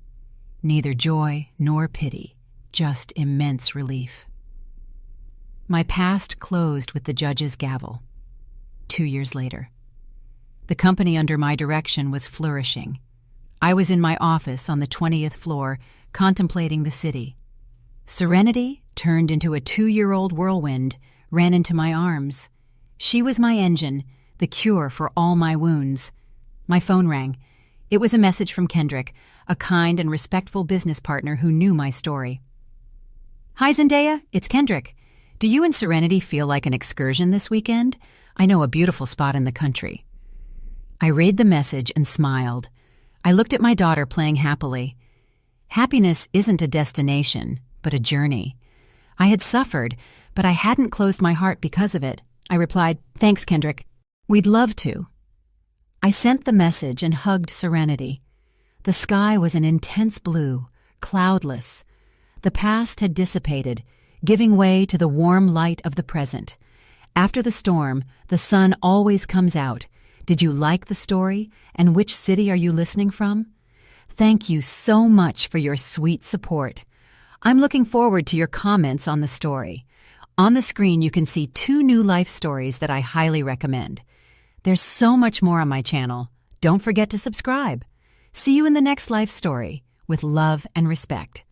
Neither joy nor pity, just immense relief. My past closed with the judge's gavel. 2 years later. The company under my direction was flourishing. I was in my office on the 20th floor, contemplating the city. Serenity turned into a 2-year-old whirlwind, ran into my arms. She was my engine, the cure for all my wounds. My phone rang. It was a message from Kendrick, a kind and respectful business partner who knew my story. "Hi, Zendaya, it's Kendrick. Do you and Serenity feel like an excursion this weekend? I know a beautiful spot in the country." I read the message and smiled. I looked at my daughter playing happily. Happiness isn't a destination, but a journey. I had suffered, but I hadn't closed my heart because of it. I replied, "Thanks, Kendrick. We'd love to." I sent the message and hugged Serenity. The sky was an intense blue, cloudless. The past had dissipated, giving way to the warm light of the present. After the storm, the sun always comes out. Did you like the story? And which city are you listening from? Thank you so much for your sweet support. I'm looking forward to your comments on the story. On the screen, you can see 2 new life stories that I highly recommend. There's so much more on my channel. Don't forget to subscribe. See you in the next life story, with love and respect.